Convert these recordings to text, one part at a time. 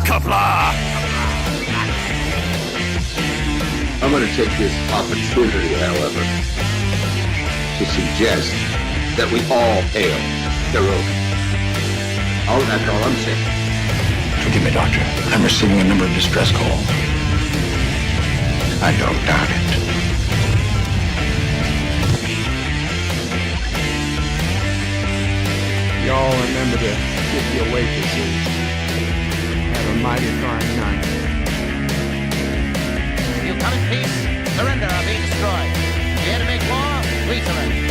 Qapla! I'm going to take this opportunity, however, to suggest that we all hail Hiroki. That's all I'm saying. Forgive me, Doctor. I'm receiving a number of distress calls. I don't doubt it. Y'all remember to tip your waitresses. Have a mighty fine night. You come in peace, surrender or be destroyed. Here to make war, we surrender.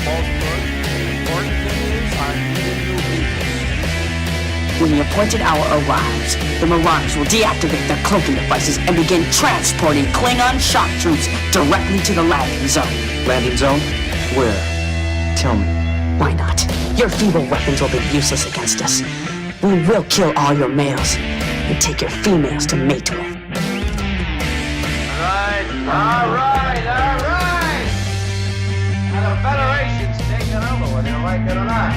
Important things are needed new people. When the appointed hour arrives, the Marauders will deactivate their cloaking devices and begin transporting Klingon shock troops directly to the landing zone. Landing zone? Where? Tell me. Why not? Your feeble weapons will be useless against us. We will kill all your males and take your females to mate with. All right. Now the Federation's taking over, whether you like it or not.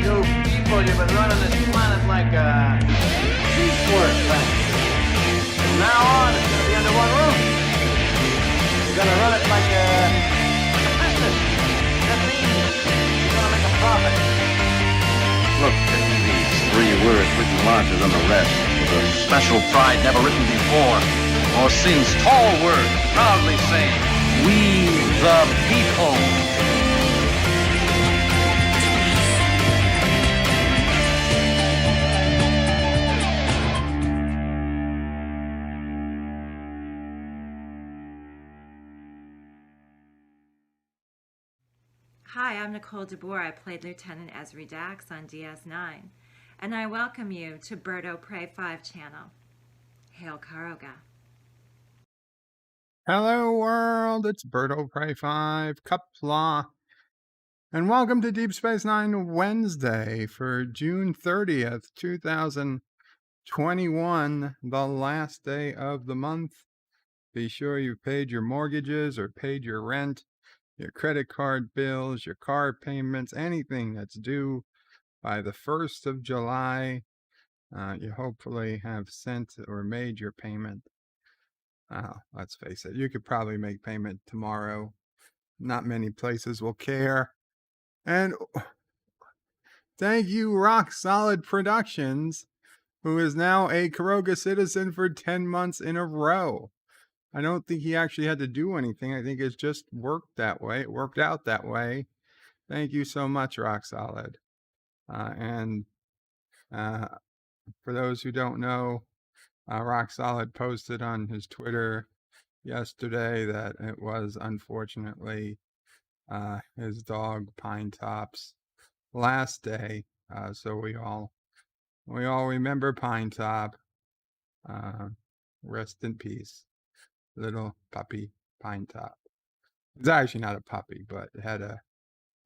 You people, you've been running this planet like a piecework planet. From now on, it's going to be under one roof. You're going to run it like a business. That means you're going to make a profit. Look at these 3 words written larger than the rest, with a special pride never written before, or since. Tall words, proudly saying, "We the people." Hi, I'm Nicole DeBoer. I played Lieutenant Ezri Dax on DS9, and I welcome you to Bird O' Prey 5 channel. Hail Karoga. Hello world, it's Bird O' Prey 5, Qapla, and welcome to Deep Space Nine Wednesday for June 30th, 2021, the last day of the month. Be sure you've paid your mortgages or paid your rent, your credit card bills, your car payments, anything that's due by the 1st of July. You hopefully have sent or made your payment. Let's face it, you could probably make payment tomorrow. Not many places will care. And thank you, Rock Solid Productions, who is now a Karoga citizen for 10 months in a row. I don't think he actually had to do anything. I think it's just worked that way. It worked out that way. Thank you so much, Rock Solid. And for those who don't know, Rock Solid posted on his Twitter yesterday that it was unfortunately his dog Pine Top's last day. So we all remember Pine Top. Rest in peace, little puppy Pine Top. It's actually not a puppy, but had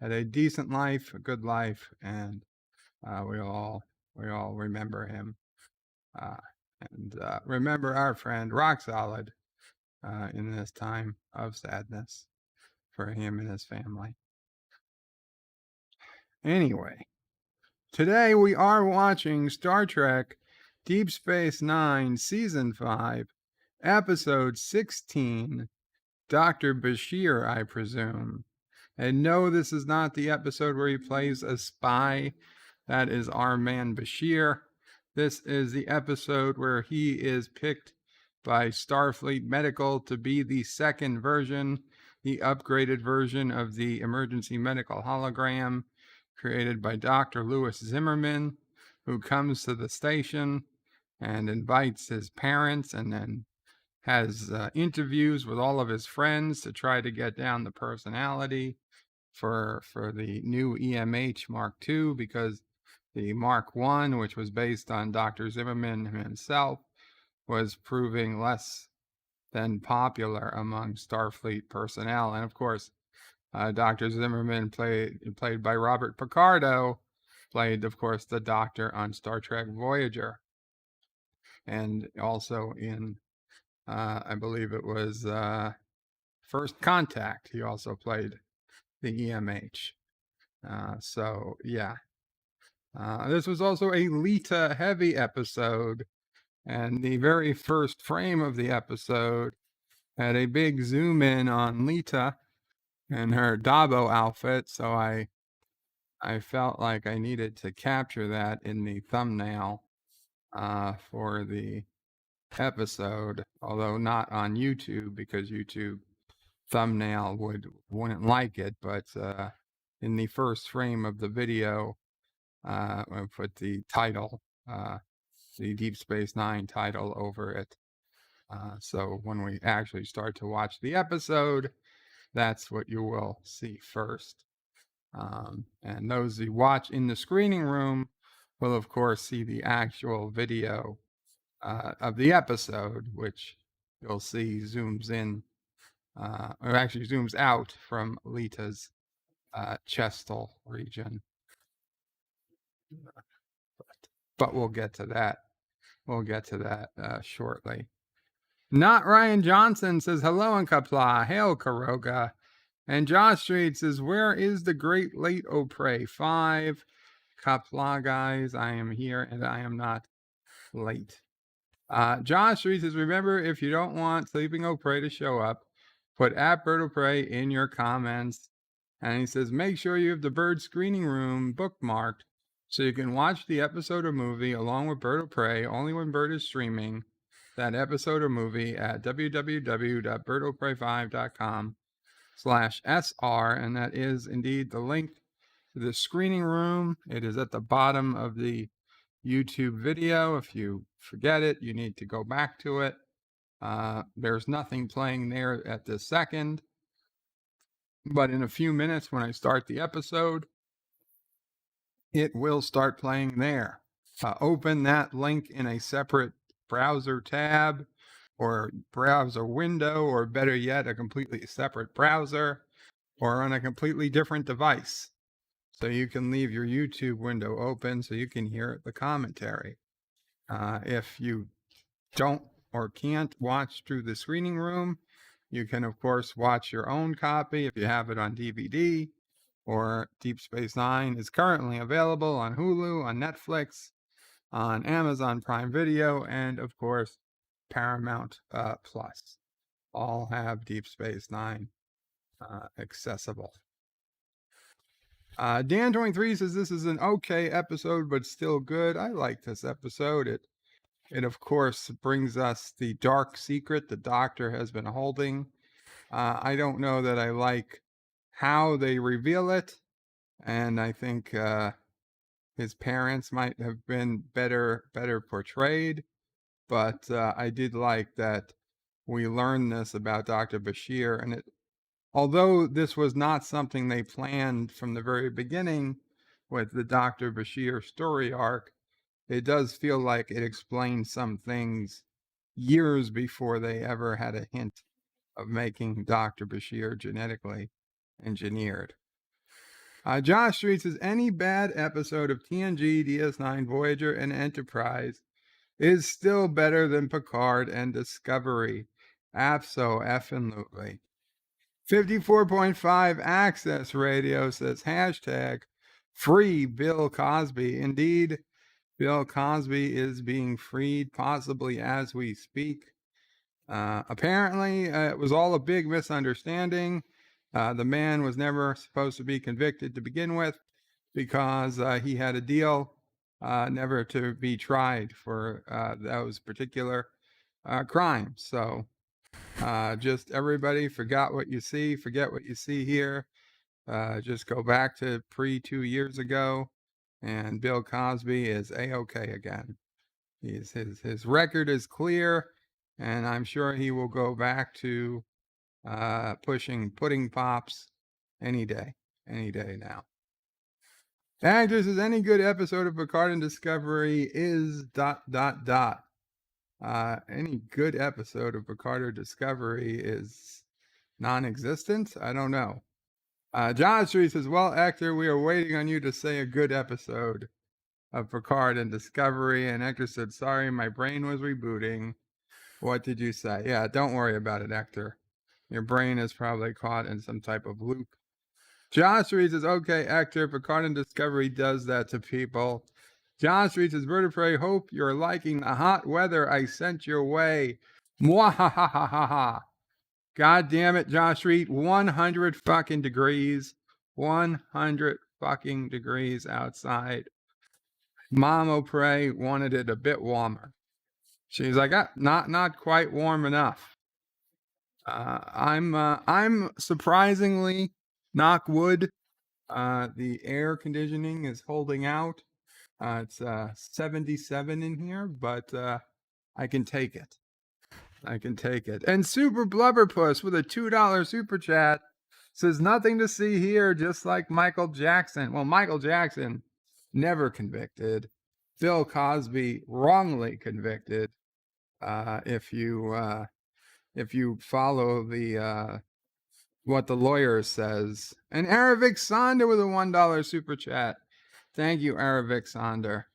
a decent life, a good life, and we all remember him. And remember our friend Rock Solid in this time of sadness for him and his family. Anyway, today we are watching Star Trek Deep Space Nine Season 5, Episode 16, Dr. Bashir, I presume. And no, this is not the episode where he plays a spy. That is our man Bashir. This is the episode where he is picked by Starfleet Medical to be the second version, the upgraded version of the Emergency Medical Hologram created by Dr. Louis Zimmerman, who comes to the station and invites his parents and then has interviews with all of his friends to try to get down the personality for the new EMH Mark II, because the Mark I, which was based on Dr. Zimmerman himself, was proving less than popular among Starfleet personnel. And of course, Dr. Zimmerman, played by Robert Picardo, played, of course, the Doctor on Star Trek Voyager. And also in, I believe it was First Contact, he also played the EMH. So, yeah. This was also a Leeta heavy episode, and the very first frame of the episode had a big zoom in on Leeta and her Dabo outfit, so I felt like I needed to capture that in the thumbnail for the episode, although not on YouTube because YouTube thumbnail wouldn't like it, but in the first frame of the video, I put the title, the Deep Space Nine title over it. So when we actually start to watch the episode, that's what you will see first. And those who watch in the screening room will, of course, see the actual video of the episode, which you'll see zooms in, or actually zooms out from Leeta's chestal region. But we'll get to that. We'll get to that shortly. Not Ryan Johnson says, hello in Qapla. Hail Karoga. And Josh Street says, where is the great late Opre 5? Qapla, guys, I am here and I am not late. Josh Street says, remember, if you don't want Sleeping Opre to show up, put @BirdOpre in your comments. And he says, make sure you have the Bird Screening Room bookmarked so you can watch the episode or movie along with Bird Opre only when Bird is streaming that episode or movie at www.birdopre5.com/SR. And that is indeed the link to the screening room. It is at the bottom of the YouTube video. If you forget it, you need to go back to it. There's nothing playing there at this second, but in a few minutes when I start the episode, it will start playing there. Open that link in a separate browser tab or browser window, or better yet, a completely separate browser or on a completely different device. So you can leave your YouTube window open so you can hear the commentary. If you don't or can't watch through the screening room, you can, of course, watch your own copy if you have it on DVD, or Deep Space Nine is currently available on Hulu, on Netflix, on Amazon Prime Video, and, of course, Paramount Plus. All have Deep Space Nine accessible. Dan23 says this is an okay episode, but still good. I like this episode. It of course brings us the dark secret the Doctor has been holding. I don't know that I like how they reveal it, and I think his parents might have been better portrayed. But I did like that we learned this about Dr. Bashir, and although this was not something they planned from the very beginning with the Dr. Bashir story arc, it does feel like it explains some things years before they ever had a hint of making Dr. Bashir genetically engineered. Josh Street says, any bad episode of TNG, DS9, Voyager, and Enterprise is still better than Picard and Discovery. Absolutely. 54.5 Access Radio says, hashtag free Bill Cosby. Indeed, Bill Cosby is being freed, possibly as we speak. Apparently, it was all a big misunderstanding. The man was never supposed to be convicted to begin with because he had a deal never to be tried for those particular crimes. So just everybody forget what you see here. Just go back to 2 years ago, and Bill Cosby is A-okay again. His record is clear, and I'm sure he will go back to pushing pudding pops any day now. Actor says, any good episode of Picard and Discovery is ... Any good episode of Picard or Discovery is non-existent? I don't know. John Street says, well, Hector, we are waiting on you to say a good episode of Picard and Discovery. And Hector said, sorry, my brain was rebooting. What did you say? Yeah, don't worry about it, Hector. Your brain is probably caught in some type of loop Josh Reed says, okay, Hector, Picard and Discovery does that to people. Josh Reed says, Bird of Prey, hope you're liking the hot weather I sent your way. Mwahahaha. God damn it, Josh Reed. 100 fucking degrees. 100 fucking degrees outside. Mom O'Prey wanted it a bit warmer. She's like, not quite warm enough. I'm surprisingly, knock wood, the air conditioning is holding out. It's 77 in here, but I can take it. I can take it. And Super Blubberpuss with a $2 super chat says, nothing to see here, just like Michael Jackson. Well, Michael Jackson never convicted. Bill Cosby wrongly convicted. If you follow the what the lawyer says. And Aravic Sonder with a $1 super chat. Thank you, Aravic Sonder.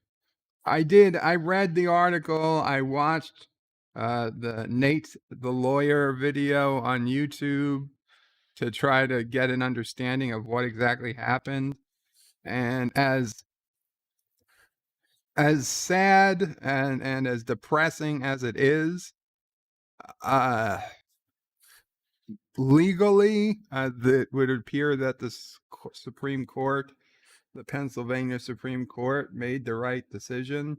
I read the article. I watched the Nate the lawyer video on YouTube to try to get an understanding of what exactly happened. And as sad and as depressing as it is, legally, it would appear that the Supreme Court, the Pennsylvania Supreme Court, made the right decision.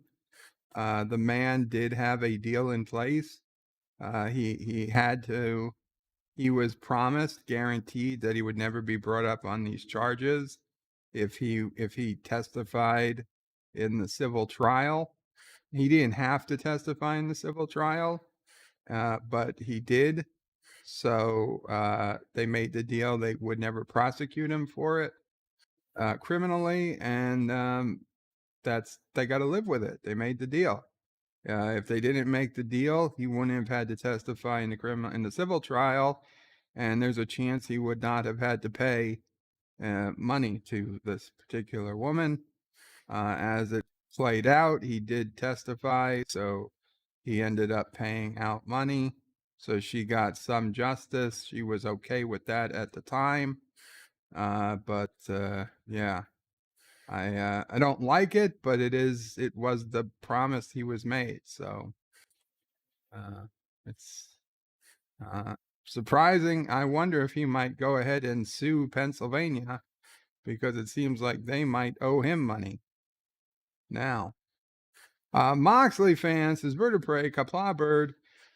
The man did have a deal in place. He was promised, guaranteed that he would never be brought up on these charges if he testified in the civil trial. He didn't have to testify in the civil trial, but he did. So they made the deal. They would never prosecute him for it criminally, and they got to live with it. They made the deal. If they didn't make the deal, he wouldn't have had to testify in the civil trial, and there's a chance he would not have had to pay money to this particular woman. As it played out, he did testify, so he ended up paying out money. So she got some justice. She was okay with that at the time. But yeah, I don't like it, but it was the promise he was made. So it's surprising. I wonder if he might go ahead and sue Pennsylvania, because it seems like they might owe him money now. Moxley fans says, Bird of Prey, Qapla Bird.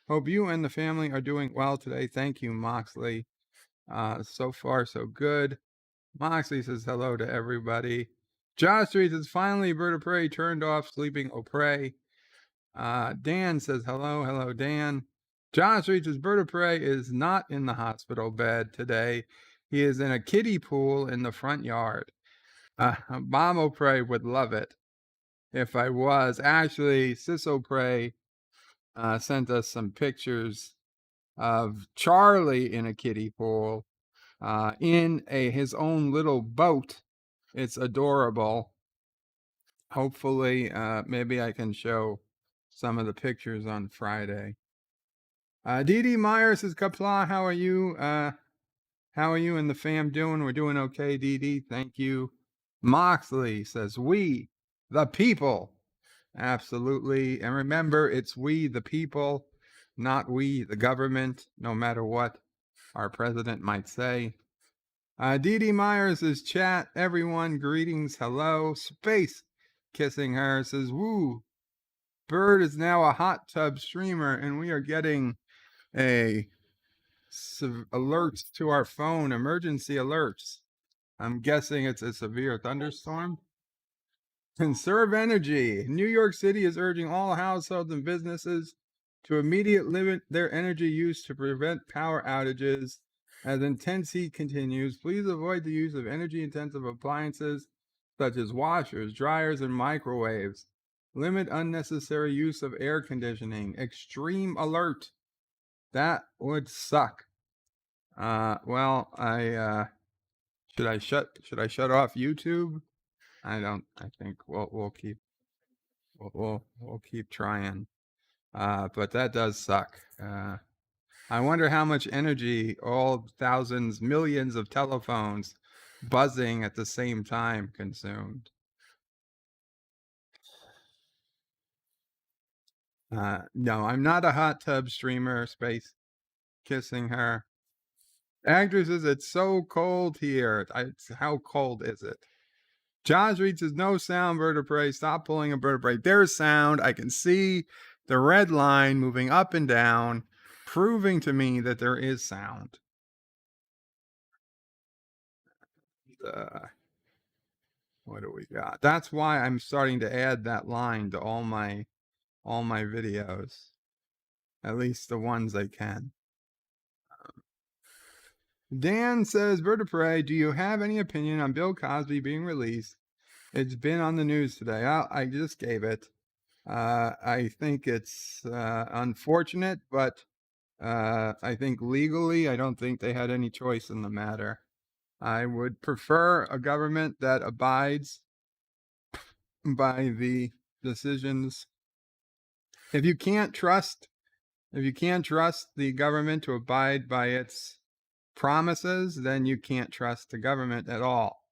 Hope you and the family are doing well today. Thank you, Moxley. So far, so good. Moxley says hello to everybody. Josh Street says, finally, Bird of Prey turned off sleeping O'Prey. Dan says hello. Hello, Dan. Josh Street says, Bird of Prey is not in the hospital bed today. He is in a kiddie pool in the front yard. Mom O'Prey would love it if I was. Actually, Sis O'Prey sent us some pictures of Charlie in a kiddie pool in his own little boat. It's adorable. Hopefully, maybe I can show some of the pictures on Friday. Dee Dee Meyer says, Qapla, how are you? How are you and the fam doing? We're doing okay, Dee Dee. Thank you. Moxley says, we, the people. Absolutely. And remember, it's we, the people, not we, the government, no matter what our president might say. Dee Dee Meyer says, chat, everyone, greetings, hello. Space kissing her says, woo. Bird is now a hot tub streamer, and we are getting alerts to our phone, emergency alerts. I'm guessing it's a severe thunderstorm. Conserve energy. New York City is urging all households and businesses to immediately limit their energy use to prevent power outages. As intense heat continues, please avoid the use of energy-intensive appliances such as washers, dryers, and microwaves. Limit unnecessary use of air conditioning. Extreme alert. That would suck. Well, should I shut off YouTube? I think we'll keep trying. But that does suck. I wonder how much energy all thousands, millions of telephones buzzing at the same time consumed. No, I'm not a hot tub streamer, space kissing her. Actress says, it's so cold here. How cold is it? Josh Reed says, no sound, bird of prey. Stop pulling a bird of prey. There's sound. I can see the red line moving up and down, proving to me that there is sound. What do we got? That's why I'm starting to add that line to all my videos, at least the ones I can. Dan says, bird of prey, do you have any opinion on Bill Cosby being released? It's been on the news today. I just gave it. I think it's unfortunate, but I think legally, I don't think they had any choice in the matter. I would prefer a government that abides by the decisions. If you can't trust the government to abide by its promises, then you can't trust the government at all.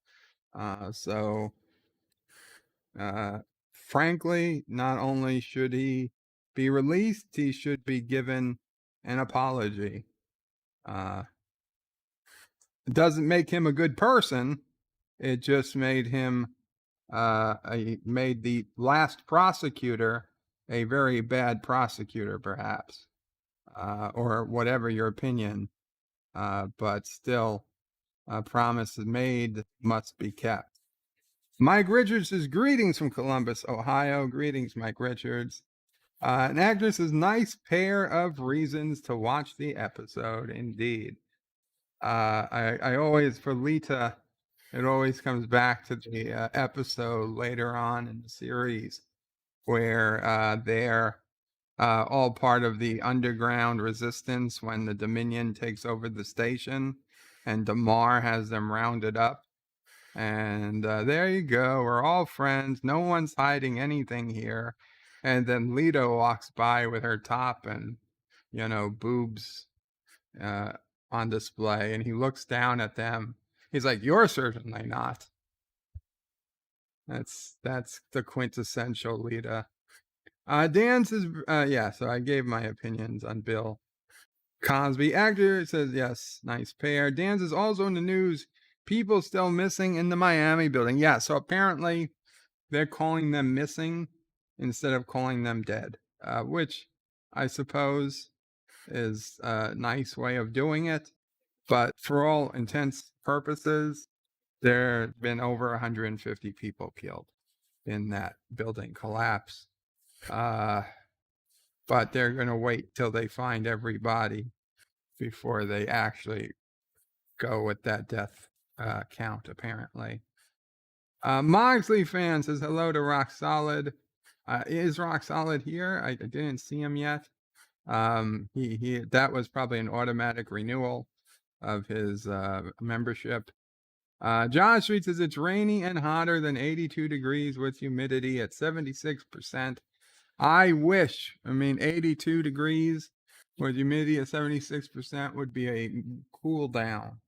Frankly, not only should he be released, he should be given an apology. It doesn't make him a good person. It just made him, made the last prosecutor a very bad prosecutor, perhaps, or whatever your opinion. But still, promises made must be kept. Mike Richards says, greetings from Columbus, Ohio. Greetings, Mike Richards. An actor says, nice pair of reasons to watch the episode. Indeed. I always, for Leeta, it always comes back to the episode later on in the series where they're all part of the underground resistance when the Dominion takes over the station and Damar has them rounded up. And there you go. We're all friends. No one's hiding anything here. And then Leeta walks by with her top and, boobs on display. And he looks down at them. He's like, you're certainly not. That's the quintessential Leeta. Dan says, yeah, so I gave my opinions on Bill Cosby. Actor says, yes, nice pair. Dan says, also in the news, people still missing in the Miami building. Yeah, so apparently they're calling them missing instead of calling them dead, which I suppose is a nice way of doing it. But for all intents purposes, there have been over 150 people killed in that building collapse. But they're going to wait till they find everybody before they actually go with that death count, apparently. Mogsley fan says hello to Rock Solid. Is Rock Solid here? I didn't see him yet. That was probably an automatic renewal of his membership. Josh Street says it's rainy and hotter than 82 degrees with humidity at 76%. I wish. 82 degrees with humidity at 76% would be a cool down.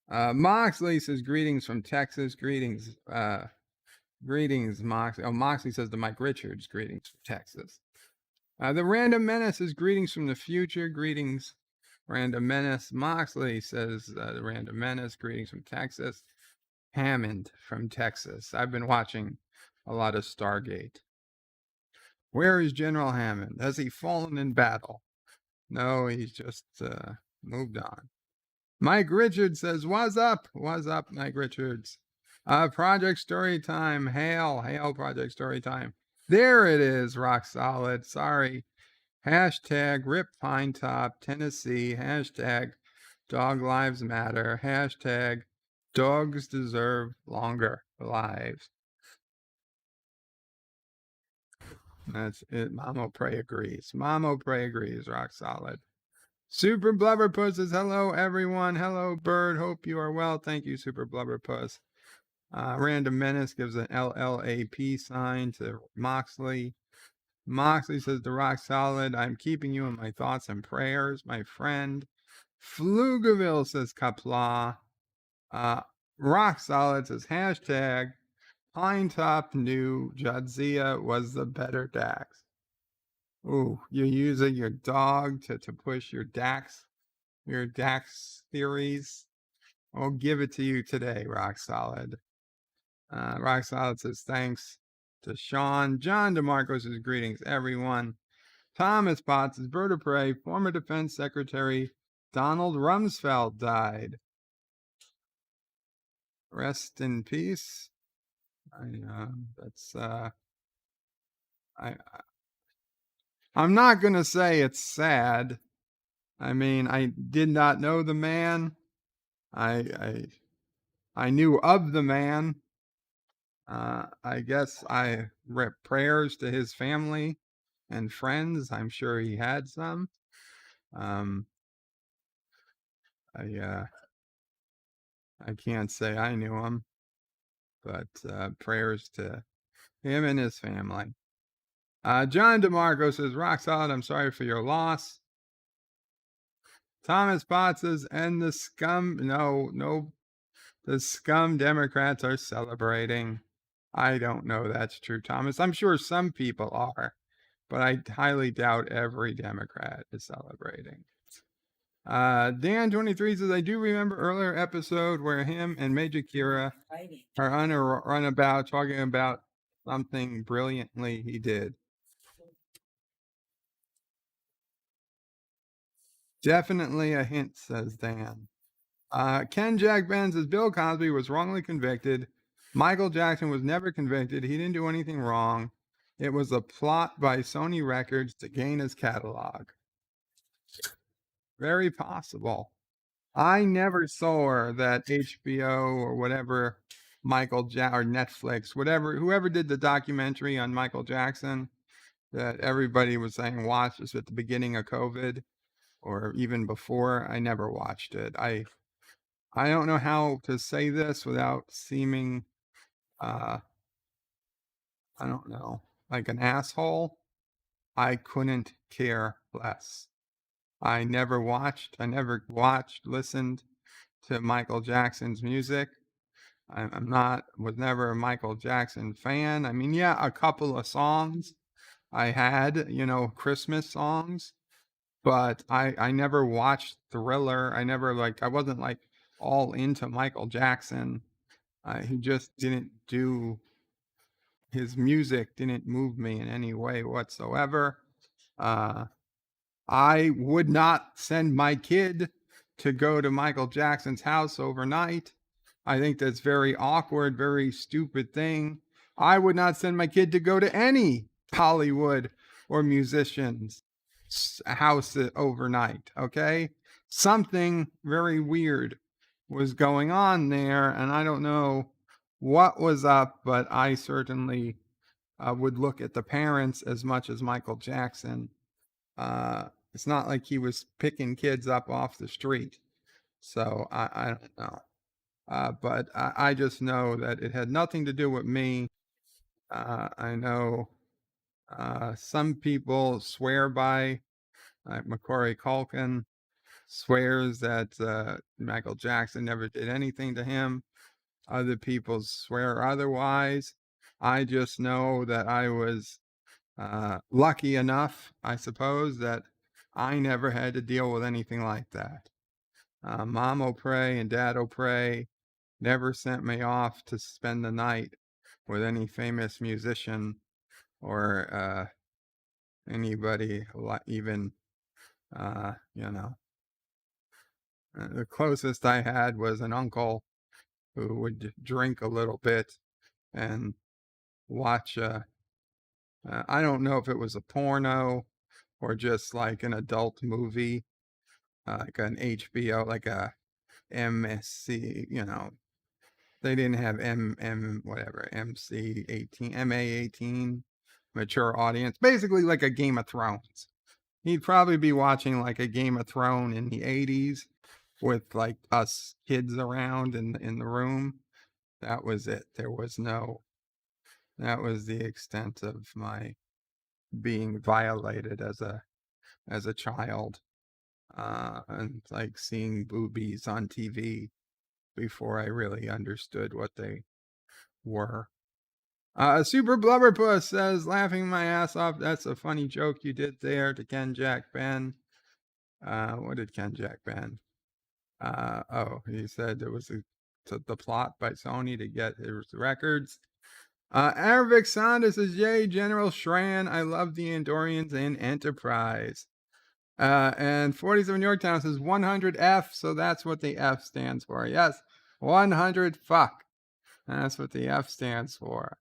Moxley says, greetings from Texas. Greetings, Moxley. Oh, Moxley says to Mike Richards, greetings from Texas. The Random Menace says, greetings from the future. Greetings, Random Menace. Moxley says, the Random Menace, greetings from Texas. Hammond from Texas. I've been watching a lot of Stargate. Where is General Hammond? Has he fallen in battle? No, he's just moved on. Mike Richards says, what's up? What's up, Mike Richards? Project Storytime. Hail, Project Storytime. There it is, Rock Solid. Sorry. Hashtag Rip Pine Top, Tennessee. Hashtag Dog Lives Matter. Hashtag Dogs Deserve Longer Lives. That's it. Mamo Pray agrees. Rock Solid. Super Blubberpuss says, hello, everyone. Hello, Bird. Hope you are well. Thank you, Super Blubberpuss. Random Menace gives an LLAP sign to Moxley. Moxley says to Rock Solid, I'm keeping you in my thoughts and prayers, my friend. Flugaville says Qapla. Rock Solid says hashtag Pine Top knew Jadzia was the better Dax. Ooh, you're using your dog to push your Dax theories. I'll give it to you today, Rock Solid. Rock Solid says thanks to Sean. John DeMarco says greetings, everyone. Thomas Potts says bird of prey, former Defense Secretary Donald Rumsfeld died. Rest in peace. I'm not gonna say it's sad. I mean, I did not know the man. I knew of the man. I guess I rep prayers to his family and friends. I'm sure he had some. I can't say I knew him, but prayers to him and his family. John DeMarco says, rock solid, I'm sorry for your loss. Thomas Potts says, and the scum, no, the scum Democrats are celebrating. I don't know that's true, Thomas. I'm sure some people are, but I highly doubt every Democrat is celebrating. Dan23 says, I do remember earlier episode where him and Major Kira are on a runabout talking about something brilliantly he did. Definitely a hint, says Dan. Ken Jack Ben says, Bill Cosby was wrongly convicted. Michael Jackson was never convicted. He didn't do anything wrong. It was a plot by Sony Records to gain his catalog. Very possible. I never saw that HBO or whatever or Netflix, whoever did the documentary on Michael Jackson that everybody was saying watch this at the beginning of COVID or even before. I never watched it. I don't know how to say this without seeming, I don't know, like an asshole. I couldn't care less. I never watched, listened to Michael Jackson's music. Was never a Michael Jackson fan. I mean, yeah, a couple of songs I had, Christmas songs, but I never watched Thriller. I wasn't like all into Michael Jackson. He just his music didn't move me in any way whatsoever. I would not send my kid to go to Michael Jackson's house overnight. I think that's very awkward, very stupid thing. I would not send my kid to go to any Hollywood or musician's house overnight, okay? Something very weird was going on there, and I don't know what was up, but I certainly would look at the parents as much as Michael Jackson. It's not like he was picking kids up off the street. So I don't know. But I just know that it had nothing to do with me. I know some people swear by, like Macaulay Culkin swears that Michael Jackson never did anything to him. Other people swear otherwise. I just know that I was lucky enough, I suppose, that I never had to deal with anything like that. Mom pray and Dad pray never sent me off to spend the night with any famous musician or anybody, even, the closest I had was an uncle who would drink a little bit and watch, I don't know if it was a porno or just like an adult movie, like an HBO, like a MSC, they didn't have MC 18, MA 18, mature audience, basically like a Game of Thrones. He'd probably be watching like a Game of Thrones in the 80s with like us kids around in the room. That was it. That was the extent of my being violated as a child, and like seeing boobies on TV before I really understood what they were. Super Blubberpuss says, laughing my ass off. That's a funny joke you did there to Ken Jack Ben. What did Ken Jack Ben? He said it was the plot by Sony to get his records. Aravic Sonda says, yay, General Shran. I love the Andorians in Enterprise. And 47 Yorktown says 100F, so that's what the F stands for. Yes, 100 fuck. That's what the F stands for.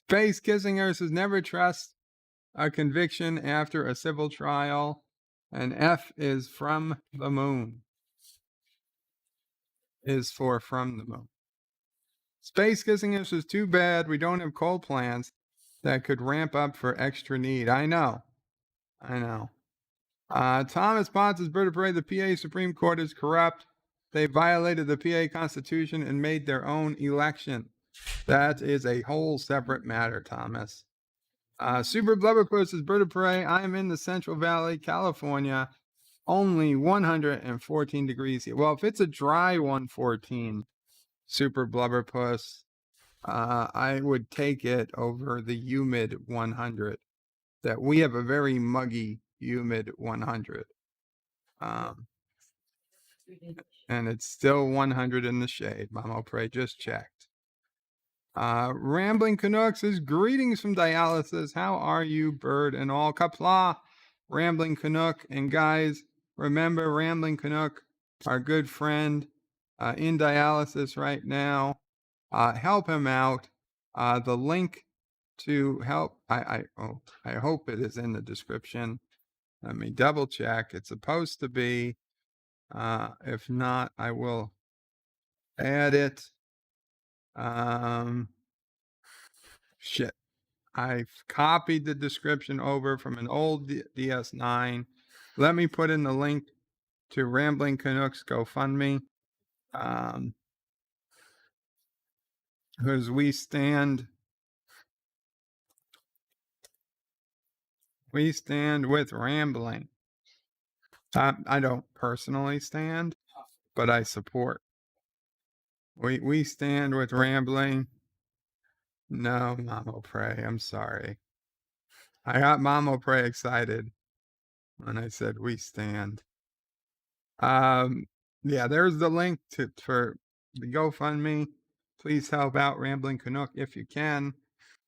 Space Kissinger says never trust a conviction after a civil trial. And F is from the moon. Is for from the moon. Space Kissinger says too bad we don't have coal plants that could ramp up for extra need. I know. Thomas Potts says, Bird of Prey, the PA Supreme Court is corrupt. They violated the PA Constitution and made their own election. That is a whole separate matter, Thomas. Super Blubberpuss says, Bird of Prey, I am in the Central Valley, California. Only 114 degrees here. Well, if it's a dry 114, Super Blubberpuss, I would take it over the humid 100. That we have a very muggy, humid 100. And it's still 100 in the shade. Mamo Pray just checked. Rambling Canuck says, greetings from dialysis. How are you, Bird and all? Qapla, Rambling Canuck. And guys, remember Rambling Canuck, our good friend, in dialysis right now. Help him out. The link to help, I hope it is in the description. Let me double check. It's supposed to be. If not, I will add it. Shit. I've copied the description over from an old DS9. Let me put in the link to Rambling Canucks GoFundMe. Because we stand with Rambling. I don't personally stand, but I support. We stand with Rambling. No, Mamo Pray, I'm sorry. I got Mamo Pray excited when I said we stand. Yeah, there's the link for the GoFundMe. Please help out Rambling Canuck if you can.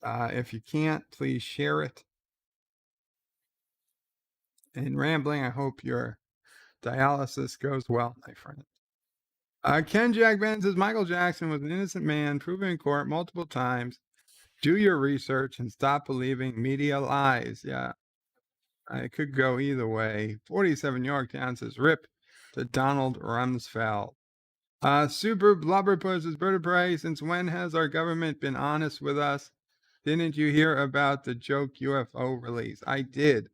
If you can't, please share it. And Rambling, I hope your dialysis goes well, my friend. Ken Jack Ben says, Michael Jackson was an innocent man proven in court multiple times. Do your research and stop believing media lies. Yeah, it could go either way. 47 Yorktown says, rip to Donald Rumsfeld. Super Blubberpuss says, Bird of Prey, since when has our government been honest with us? Didn't you hear about the joke UFO release? I did.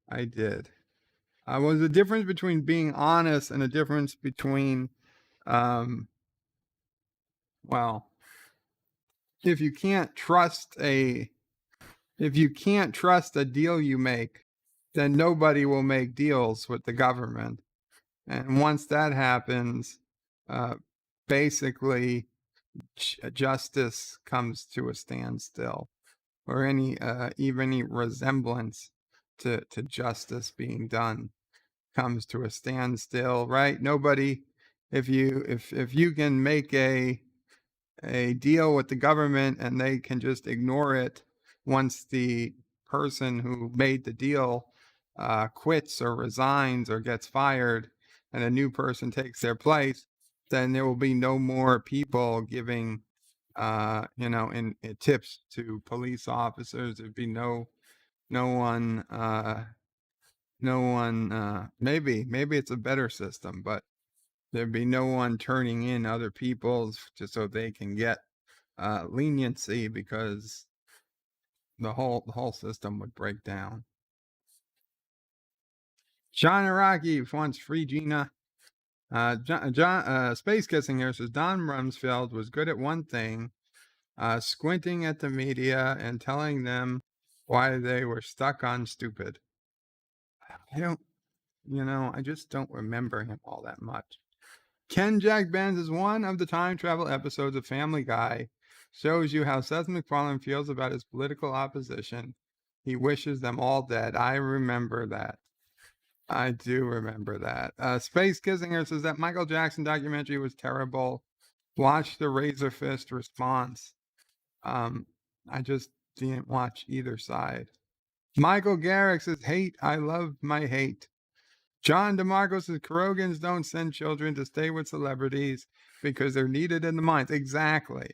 Was the difference between being honest and a difference between, well, if you can't trust a deal you make, then nobody will make deals with the government. And once that happens, basically justice comes to a standstill, or any resemblance to justice being done comes to a standstill, right? Nobody, if you can make a deal with the government and they can just ignore it once the person who made the deal quits or resigns or gets fired and a new person takes their place, then there will be no more people giving in tips to police officers. There'd be no one maybe it's a better system, but there'd be no one turning in other people's just so they can get leniency, because the whole system would break down. Sean Araki wants free Gina. Space Kissing here says, Don Rumsfeld was good at one thing, squinting at the media and telling them why they were stuck on stupid. I just don't remember him all that much. Ken Jack Benz is one of the time travel episodes of Family Guy. Shows you how Seth MacFarlane feels about his political opposition. He wishes them all dead. I remember that. I do remember that. Space Kissinger says that Michael Jackson documentary was terrible. Watch the Razor Fist response. I just didn't watch either side. Michael Garrick says, hate. I love my hate. John DeMarco says, Kurogans don't send children to stay with celebrities because they're needed in the mines. Exactly.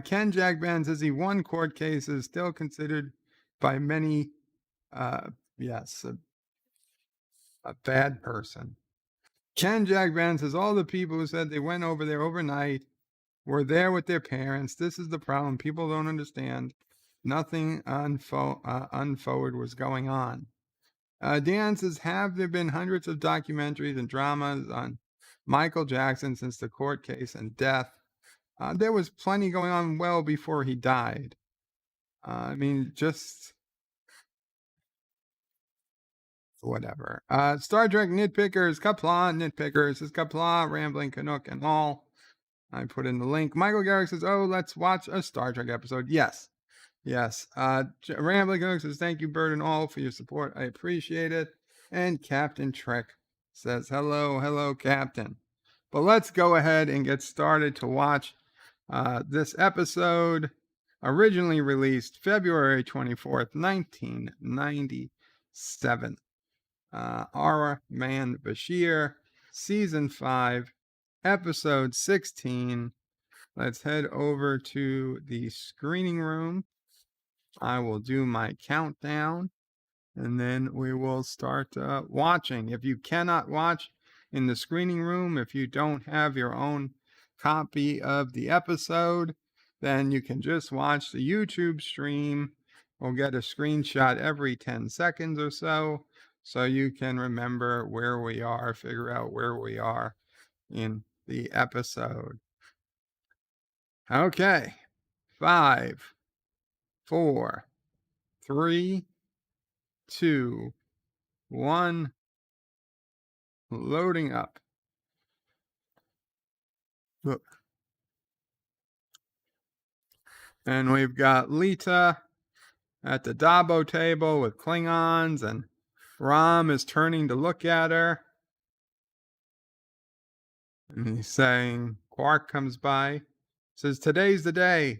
Ken Jack Ben says he won court cases, still considered by many, yes, a bad person. Ken Jack Ben says all the people who said they went over there overnight were there with their parents. This is the problem. People don't understand. Nothing unforward was going on. Dan says, have there been hundreds of documentaries and dramas on Michael Jackson since the court case and death? There was plenty going on well before he died. I mean, just whatever. Star Trek nitpickers, Qapla nitpickers, is Qapla, Rambling Canuck, and all. I put in the link. Michael Garrick says, oh, let's watch a Star Trek episode. Yes. Rambling Canuck says, thank you, Bird and all, for your support. I appreciate it. And Captain Trek says, hello, Captain. But let's go ahead and get started to watch this episode, originally released February 24th, 1997. Rom and Bashir, Season 5, Episode 16. Let's head over to the screening room. I will do my countdown, and then we will start watching. If you cannot watch in the screening room, if you don't have your own copy of the episode, then you can just watch the YouTube stream. We'll get a screenshot every 10 seconds or so you can remember where we are, figure out where we are in the episode. Okay, 5, 4, 3, 2, 1, loading up. Look. And we've got Leeta at the Dabo table with Klingons, and Rom is turning to look at her. And he's saying, Quark comes by, says, today's the day.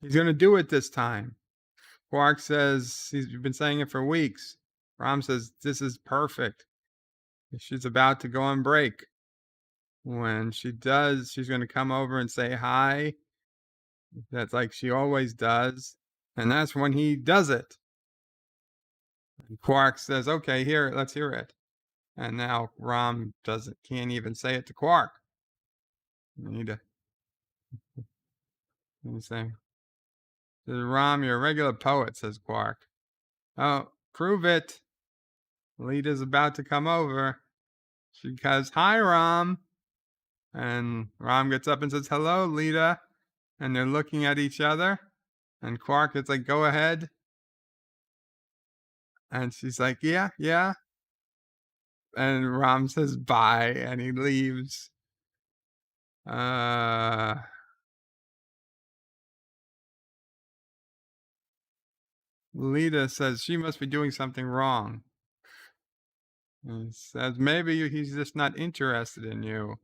He's going to do it this time. Quark says, he's been saying it for weeks. Rom says, this is perfect. She's about to go on break. When she does, she's going to come over and say hi. That's like she always does. And that's when he does it. And Quark says, okay, let's hear it. And now Rom can't even say it to Quark. He's saying, Rom, you're a regular poet, says Quark. Oh, prove it. Leeta's about to come over. She goes, hi, Rom. And Rom gets up and says, hello, Leeta. And they're looking at each other. And Quark is like, go ahead. And she's like, yeah. And Rom says, bye. And he leaves. Leeta says she must be doing something wrong. And says, maybe he's just not interested in you.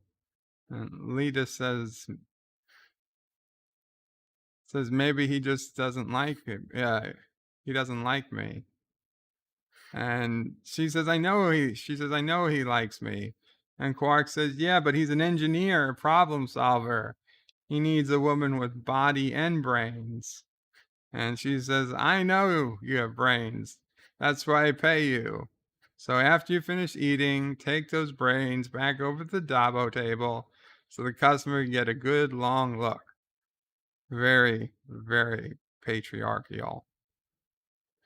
And Leeta says maybe he just doesn't like him. Yeah, he doesn't like me. And she says, I know he likes me. And Quark says, yeah, but he's an engineer, a problem solver. He needs a woman with body and brains. And she says, I know you have brains. That's why I pay you. So after you finish eating, take those brains back over to the Dabo table so the customer can get a good long look. Very, very patriarchal.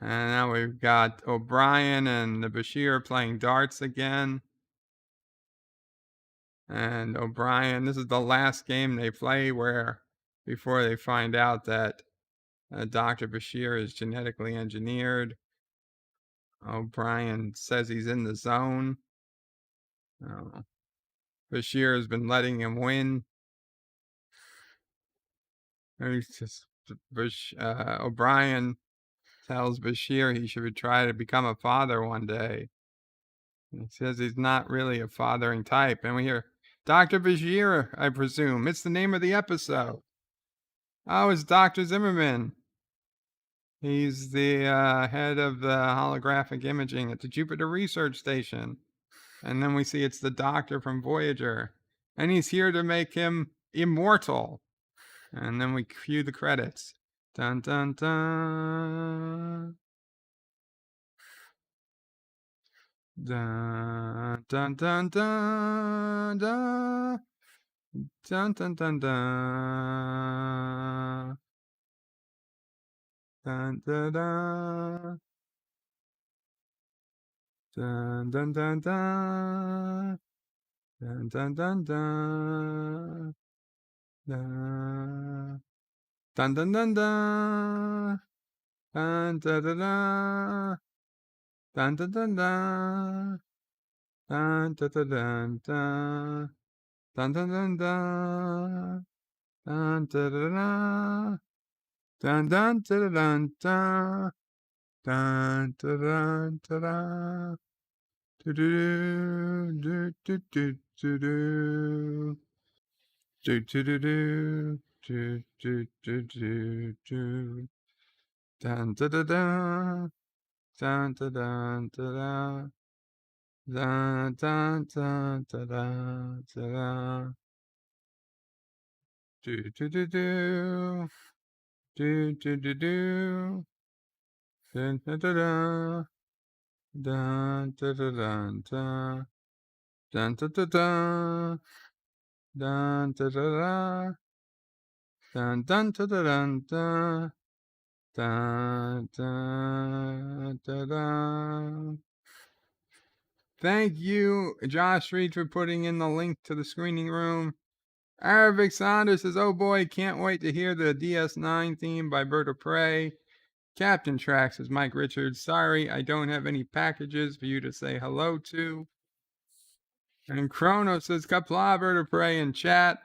And now we've got O'Brien and the Bashir playing darts again. And O'Brien, this is the last game they play before they find out that Dr. Bashir is genetically engineered. O'Brien says he's in the zone. Bashir has been letting him win. O'Brien tells Bashir he should try to become a father one day. He says he's not really a fathering type. And we hear, Dr. Bashir, I presume. It's the name of the episode. Oh, it's Dr. Zimmerman. He's the head of the holographic imaging at the Jupiter Research Station. And then we see it's the doctor from Voyager. And he's here to make him immortal. And then we cue the credits. Dun, dun, dun. Dun, dun, dun, dun, dun. Dun, dun, dun, dun. Dun, dun, dun. Dun, dun, dun, dun. Dun, dun, dun, dun. Dun. Dun, dun, dun, dun. Dun, dun, dun, dun. Dun, dun, dun, dun. Dun, dun, dun, dun, dun. Dun, dun, dun, dun. Dun, dun, dun, dun. Dun, dun, dun, dun, dun. Dun, dun, dun, dun, dun. Do, do, do, do, do, do, do. Do, do, do, do. Do, do, do, do, do. Dun, dun, dun, dun. Dun, dun, dun, dun, dun. Dun, dun, dun, dun, dun, dun. Do, do, do, do. Do, do, do, do. Dun, dun, dun, dun. Dun, dun, dun, dun, dun. Dun, dun, dun, dun. Dun, dun, dun, dun. Dun, dun, dun, dun, dun. Dun, dun, dun, dun. Thank you, Josh Reed, for putting in the link to the screening room. Arabic Saunders says, oh boy, can't wait to hear the DS9 theme by Bird of Prey. Captain Track says, Mike Richards, sorry, I don't have any packages for you to say hello to. And Chrono says, Qapla, Bird of Prey in chat.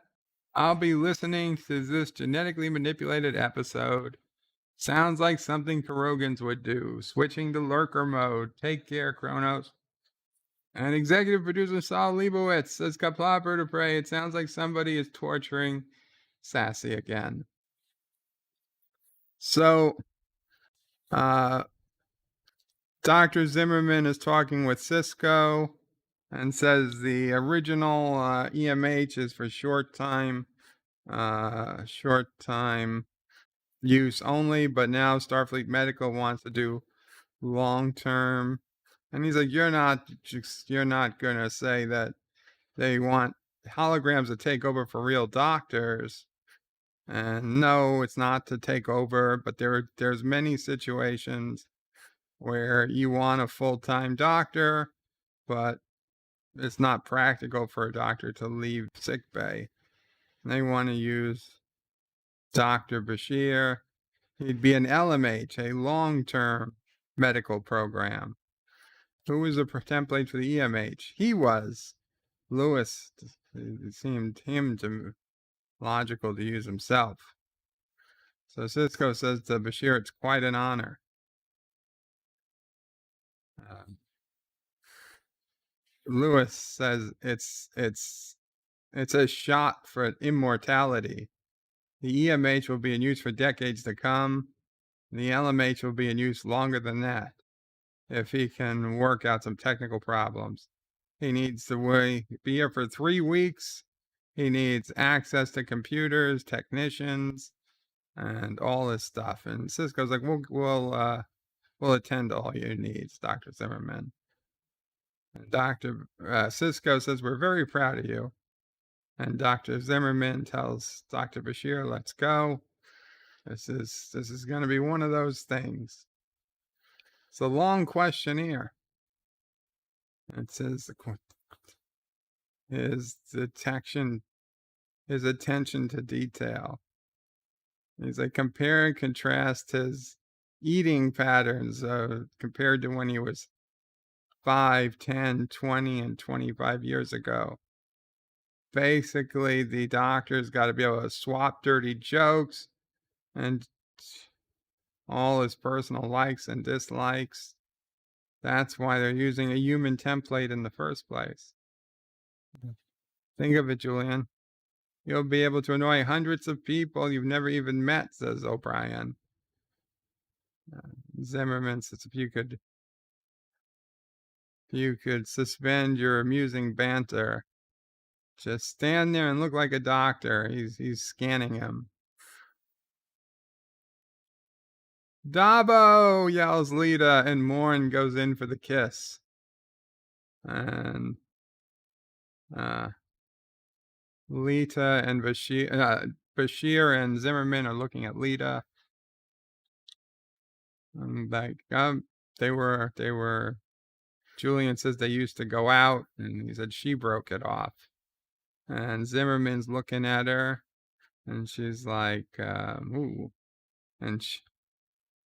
I'll be listening to this genetically manipulated episode. Sounds like something Kurogans would do. Switching to lurker mode. Take care, Kronos. And executive producer Saul Leibowitz says, Qapla, Bird of Prey. It sounds like somebody is torturing Sassy again. So, Dr. Zimmerman is talking with Cisco and says the original EMH is for short time use only, but now Starfleet Medical wants to do long term. And he's like, you're not gonna say that they want holograms to take over for real doctors. And no, it's not to take over, but there's many situations where you want a full-time doctor, but it's not practical for a doctor to leave sick bay. They want to use Dr. Bashir. He'd be an LMH, a long-term medical program. Who was the template for the EMH? He was. Lewis. It seemed him to logical to use himself. So Cisco says to Bashir, it's quite an honor. Lewis says it's a shot for immortality. The EMH will be in use for decades to come. The LMH will be in use longer than that if he can work out some technical problems. He needs to be here for 3 weeks. He needs access to computers, technicians, and all this stuff. And Cisco's like, we'll attend to all your needs, Dr. Zimmerman. And Dr. Cisco says, we're very proud of you. And Dr. Zimmerman tells Dr. Bashir, let's go. This is going to be one of those things. It's a long questionnaire. It says his attention to detail. He's like, compare and contrast his eating patterns compared to when he was 5, 10, 20, and 25 years ago. Basically, the doctor's got to be able to swap dirty jokes and all his personal likes and dislikes. That's why they're using a human template in the first place. Think of it, Julian. You'll be able to annoy hundreds of people you've never even met, says O'Brien. Zimmerman says if you could suspend your amusing banter, just stand there and look like a doctor. He's scanning him. Dabo, yells Leeta, and Morn goes in for the kiss. And Leeta and Bashir and Zimmerman are looking at Leeta. And they were. Julian says they used to go out, and he said she broke it off. And Zimmerman's looking at her, and she's like, ooh. And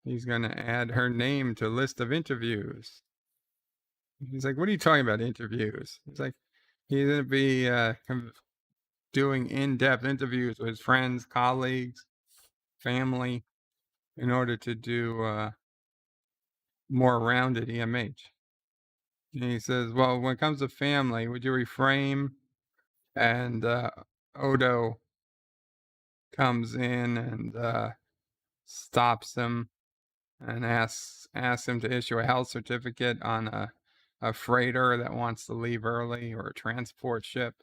he's going to add her name to a list of interviews. He's like, what are you talking about, interviews? He's like, he's going to be doing in-depth interviews with his friends, colleagues, family, in order to do more rounded EMH. And he says, well, when it comes to family, would you reframe? And Odo comes in and stops him and asks him to issue a health certificate on a freighter that wants to leave early, or a transport ship.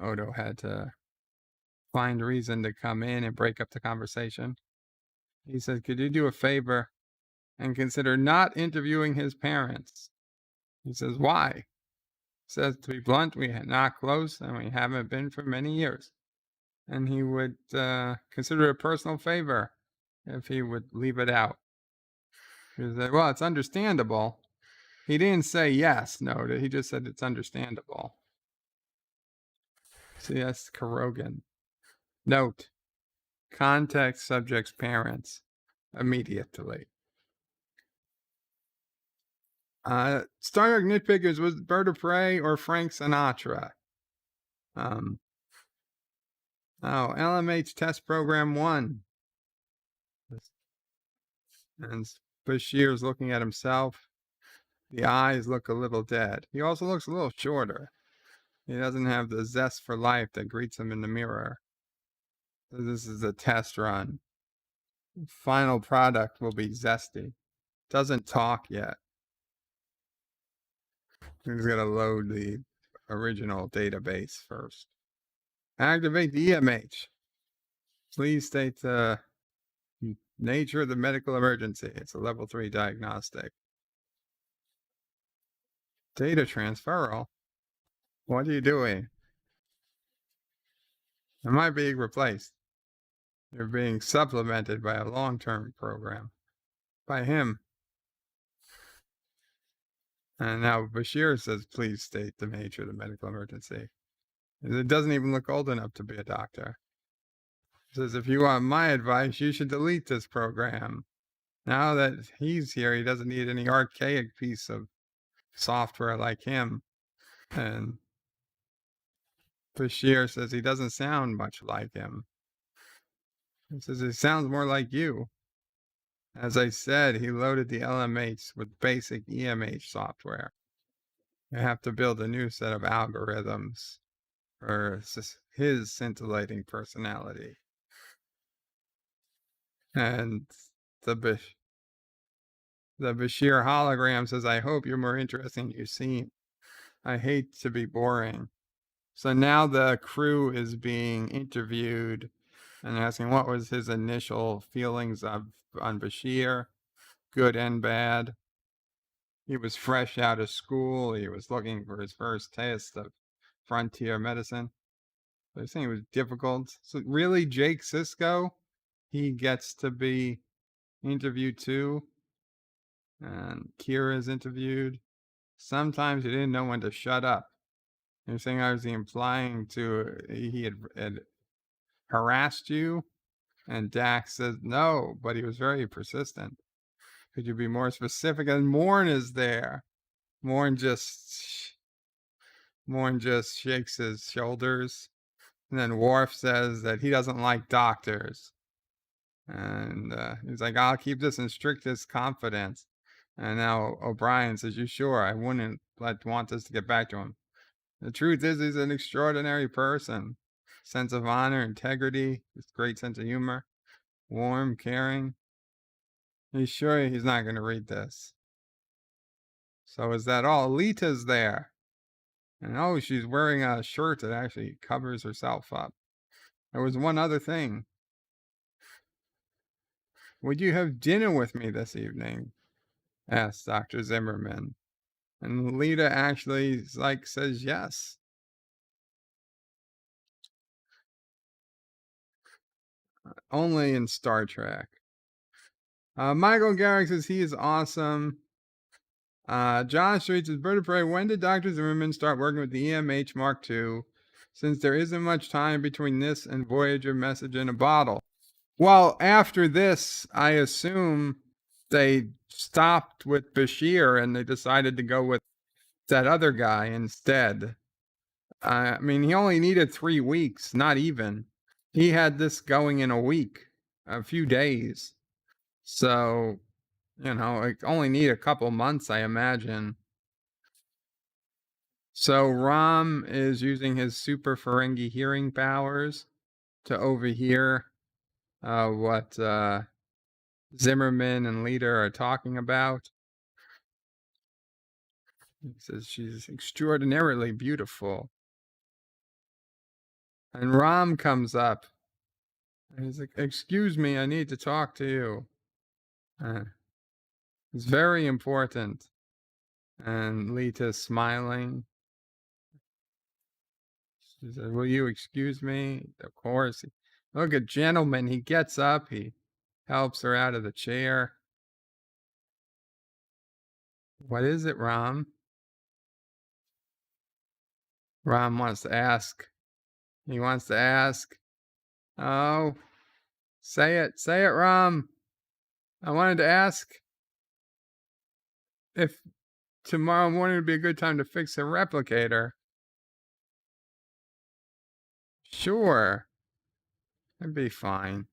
Odo had to find a reason to come in and break up the conversation. He said, could you do a favor and consider not interviewing his parents? He says, why? He says, to be blunt, we are not close, and we haven't been for many years. And he would consider it a personal favor if he would leave it out. He said, well, it's understandable. He didn't say yes, no, he just said it's understandable. C.S. Karogan. Note, contact subject's parents immediately. Star Trek Nitpickers, was Bird of Prey or Frank Sinatra? LMH Test Program 1. And Bashir's looking at himself. The eyes look a little dead. He also looks a little shorter. He doesn't have the zest for life that greets him in the mirror. So this is a test run. Final product will be zesty. Doesn't talk yet. He's got to load the original database first. Activate the EMH. Please state the nature of the medical emergency. It's a level 3 diagnostic. Data transferal? What are you doing? Am I being replaced? You're being supplemented by a long-term program. By him. And now Bashir says, please state the nature of the medical emergency. It doesn't even look old enough to be a doctor. He says, if you want my advice, you should delete this program. Now that he's here, he doesn't need any archaic piece of software like him. And Bashir says he doesn't sound much like him. He says he sounds more like you. As I said, he loaded the LMH with basic EMH software. You have to build a new set of algorithms for his scintillating personality. And the Bashir hologram says, I hope you're more interesting than you seem. I hate to be boring. So now the crew is being interviewed and asking what was his initial feelings on Bashir, good and bad. He was fresh out of school. He was looking for his first taste of frontier medicine. They're saying it was difficult. So really, Jake Sisko, he gets to be interviewed too. And Kira's interviewed. Sometimes he didn't know when to shut up. You're saying, I was implying he had harassed you? And Dax says no, but he was very persistent. Could you be more specific? And Morn is there. Morn just shakes his shoulders. And then Worf says that he doesn't like doctors. And he's like, I'll keep this in strictest confidence. And now O'Brien says, you sure? I wouldn't want this to get back to him. The truth is, he's an extraordinary person. Sense of honor, integrity, great sense of humor, warm, caring. He's sure he's not going to read this. So is that all? Leeta's there. And oh, she's wearing a shirt that actually covers herself up. There was one other thing. Would you have dinner with me this evening? Asked Dr. Zimmerman. And Leeta actually says yes. Only in Star Trek. Michael Garrick says he is awesome. John Street says, Bird of Prey, when did Dr. Zimmerman start working with the EMH Mark II? Since there isn't much time between this and Voyager message in a bottle. Well, after this, I assume they stopped with Bashir and they decided to go with that other guy instead. I mean, he only needed 3 weeks, not even. He had this going in a week, a few days. So, it only need a couple months, I imagine. So Rom is using his super Ferengi hearing powers to overhear what Zimmerman and Leeta are talking about. He says she's extraordinarily beautiful. And Rom comes up. And he's like, excuse me, I need to talk to you. It's very important. And Leeta's smiling. She said, will you excuse me? Of course. Look at gentleman. He gets up. He helps her out of the chair. What is it, Rom? Rom wants to ask. He wants to ask. Oh, say it. Say it, Rom. I wanted to ask if tomorrow morning would be a good time to fix a replicator. Sure. It'd be fine.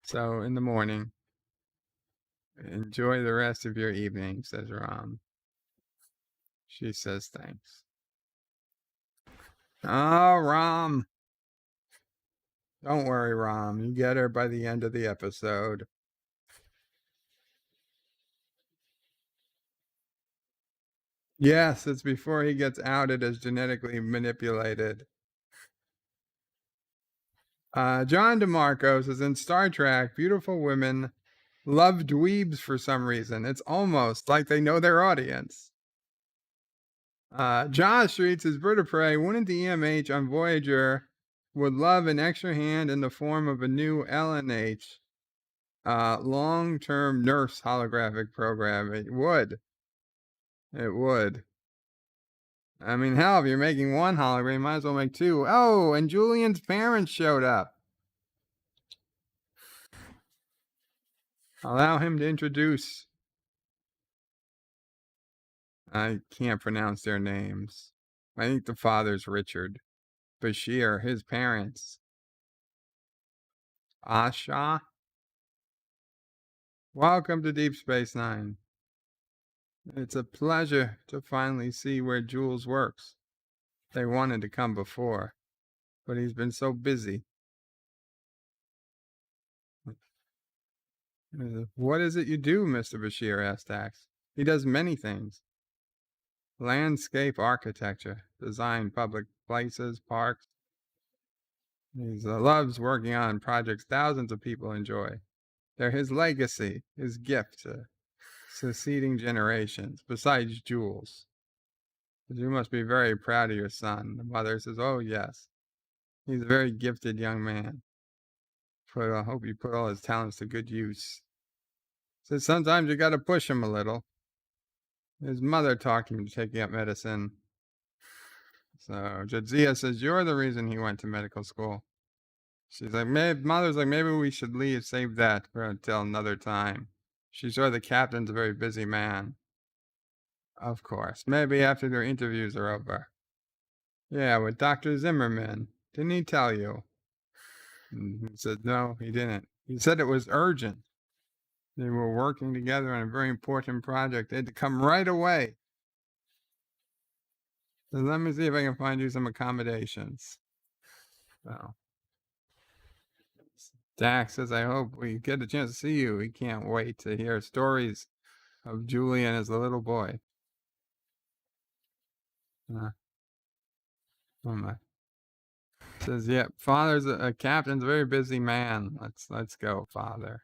So in the morning, enjoy the rest of your evening, says Rom. She says thanks. Oh, Rom. Don't worry, Rom. You get her by the end of the episode. Yes, it's before he gets outed as genetically manipulated. John DeMarco says, in Star Trek, beautiful women love dweebs for some reason. It's almost like they know their audience. Josh Street says, Bird of Prey, wouldn't the EMH on Voyager would love an extra hand in the form of a new LNH long-term nurse holographic program? It would. It would. I mean, hell, if you're making one hologram, you might as well make two. Oh, and Julian's parents showed up. Allow him to introduce. I can't pronounce their names. I think the father's Richard. Bashir, his parents. Asha. Welcome to Deep Space Nine. It's a pleasure to finally see where Jules works. They wanted to come before, but he's been so busy. What is it you do, Mr. Bashir? Asked Dax. He does many things. Landscape architecture, design public places, parks. He loves working on projects thousands of people enjoy. They're his legacy, his gift to succeeding generations, besides Jules. You must be very proud of your son. The mother says, oh, yes. He's a very gifted young man. But I hope you put all his talents to good use. Says sometimes you got to push him a little. His mother talked him into taking up medicine. So Jadzia says, you're the reason he went to medical school. She's like, mother's like, maybe we should save that for until another time. She's sure the captain's a very busy man. Of course. Maybe after their interviews are over. Yeah, with Dr. Zimmerman. Didn't he tell you? And he said, no, he didn't. He said it was urgent. They were working together on a very important project. They had to come right away. So let me see if I can find you some accommodations. So, Dax says, I hope we get a chance to see you. We can't wait to hear stories of Julian as a little boy. Oh my. Says, yep, father's a captain's a very busy man. Let's go, father.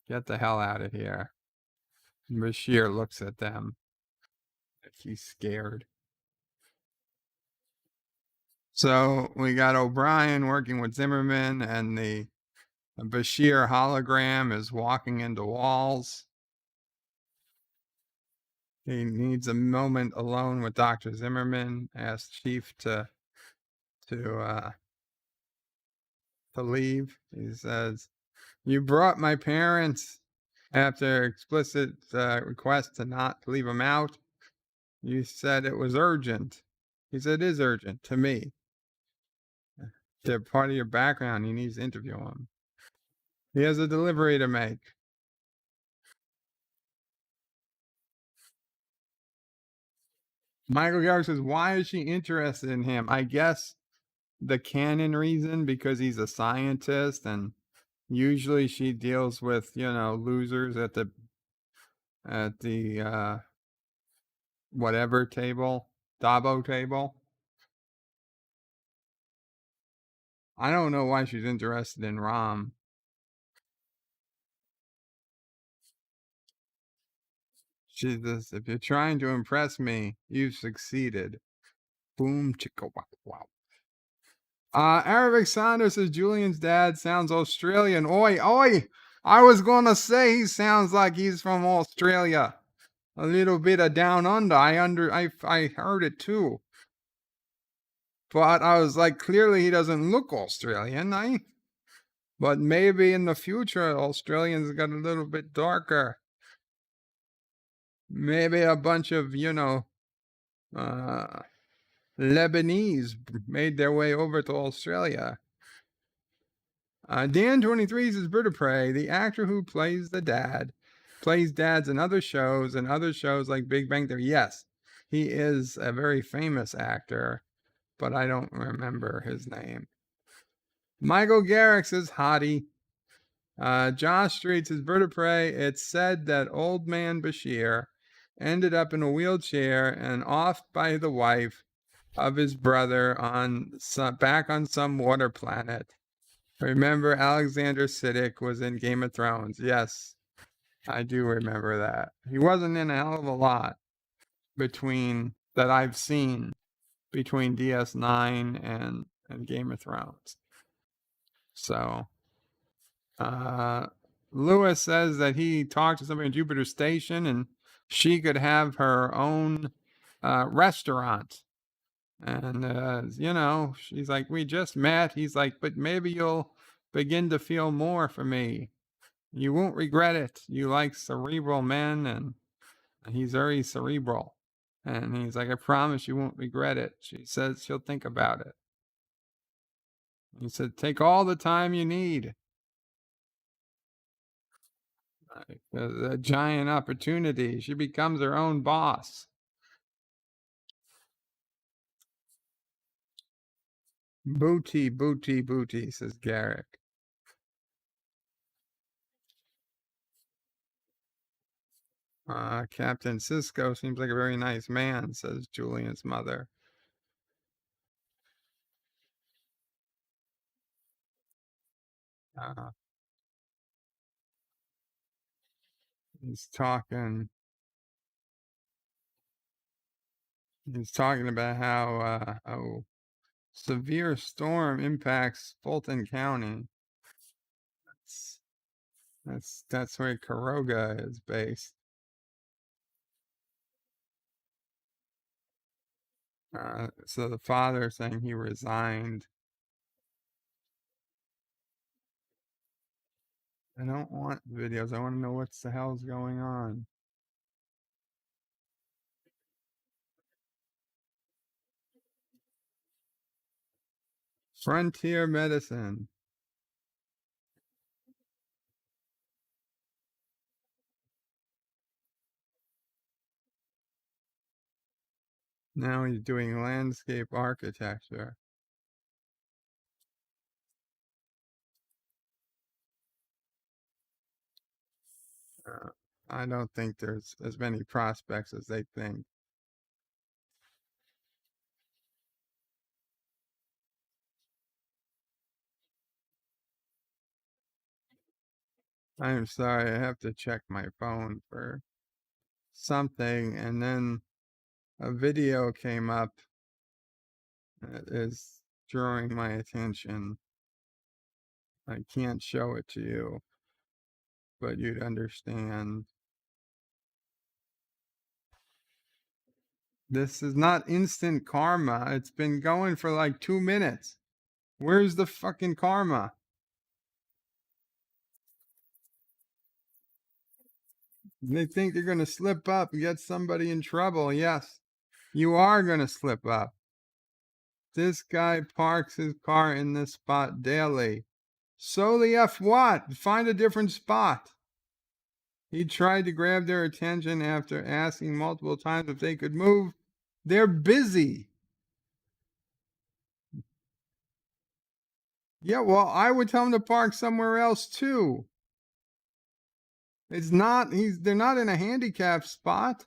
Get the hell out of here. Bashir looks at them. He's scared. So we got O'Brien working with Zimmerman, and the Bashir hologram is walking into walls. He needs a moment alone with Dr. Zimmerman. Asks Chief to leave. He says, "You brought my parents after explicit request to not leave them out. You said it was urgent." He said, "It is urgent to me. They're part of your background. He needs to interview them. He has a delivery to make." Michael Garrick says, "Why is she interested in him?" I guess the canon reason, because he's a scientist, and usually she deals with, losers at the whatever table, Dabo table. I don't know why she's interested in Rom. She says, "If you're trying to impress me, you've succeeded." Boom, chicka, wow, wow. Arabic Saunders says Julian's dad sounds Australian. Oi, oi! I was gonna say he sounds like he's from Australia. A little bit of down under. I heard it too. But I was like, clearly he doesn't look Australian, But maybe in the future, Australians got a little bit darker. Maybe a bunch of, Lebanese made their way over to Australia. Dan23 says, Bird of Prey, the actor who plays the dad, plays dads in other shows like Big Bang Theory. Yes, he is a very famous actor, but I don't remember his name. Michael Garrick says, hottie. Josh Street says, Bird of Prey, it's said that old man Bashir ended up in a wheelchair and off by the wife of his brother back on some water planet. Remember, Alexander Siddig was in Game of Thrones. Yes, I do remember that. He wasn't in a hell of a lot that I've seen between DS9 and Game of Thrones. So, Lewis says that he talked to somebody in Jupiter Station and she could have her own restaurant. And, she's like, we just met. He's like, but maybe you'll begin to feel more for me. You won't regret it. You like cerebral men, and he's very cerebral. And he's like, I promise you won't regret it. She says she'll think about it. He said, take all the time you need. A giant opportunity. She becomes her own boss. Booty, booty, booty, says Garrick. Captain Sisko seems like a very nice man, says Julian's mother. He's talking about how a severe storm impacts Fulton County. That's where Karoga is based. So the father saying he resigned. I don't want videos. I want to know what the hell's going on. Frontier medicine. Now he's doing landscape architecture. I don't think there's as many prospects as they think. I'm sorry, I have to check my phone for something, and then a video came up that is drawing my attention. I can't show it to you, but you'd understand. This is not instant karma. It's been going for like 2 minutes. Where's the fucking karma? They think they're going to slip up and get somebody in trouble. Yes, you are going to slip up. This guy parks his car in this spot daily. So the F what? Find a different spot. He tried to grab their attention after asking multiple times if they could move. They're busy. Yeah, well, I would tell him to park somewhere else too. It's not, they're not in a handicapped spot.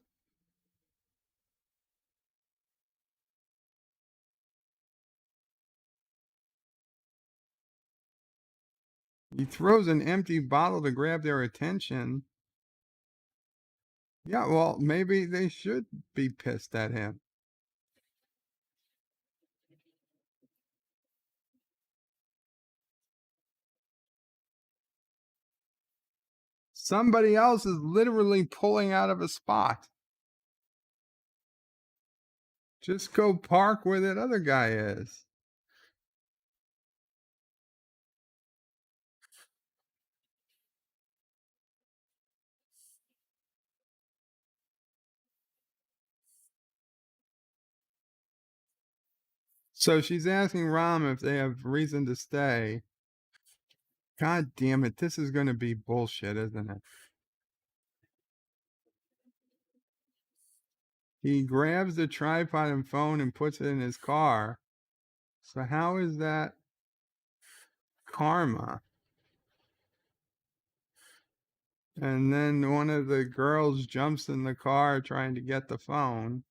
He throws an empty bottle to grab their attention. Yeah, well, maybe they should be pissed at him. Somebody else is literally pulling out of a spot. Just go park where that other guy is. So she's asking Rom if they have reason to stay. God damn it, this is going to be bullshit, isn't it? He grabs the tripod and phone and puts it in his car. So how is that karma? And then one of the girls jumps in the car trying to get the phone.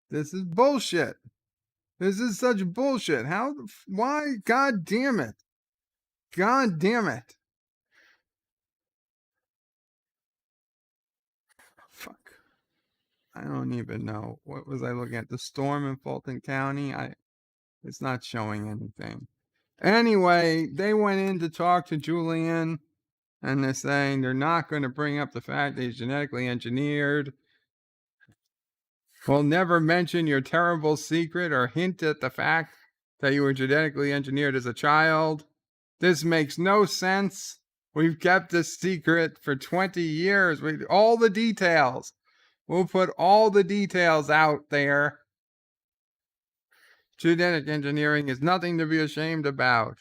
This is bullshit. This is such bullshit. How, why? God damn it. God damn it. Fuck. I don't even know. What was I looking at? The storm in Fulton County? It's not showing anything. Anyway, they went in to talk to Julian, and they're saying they're not going to bring up the fact that he's genetically engineered. We'll never mention your terrible secret or hint at the fact that you were genetically engineered as a child. This makes no sense. We've kept this secret for 20 years. All the details. We'll put all the details out there. Genetic engineering is nothing to be ashamed about.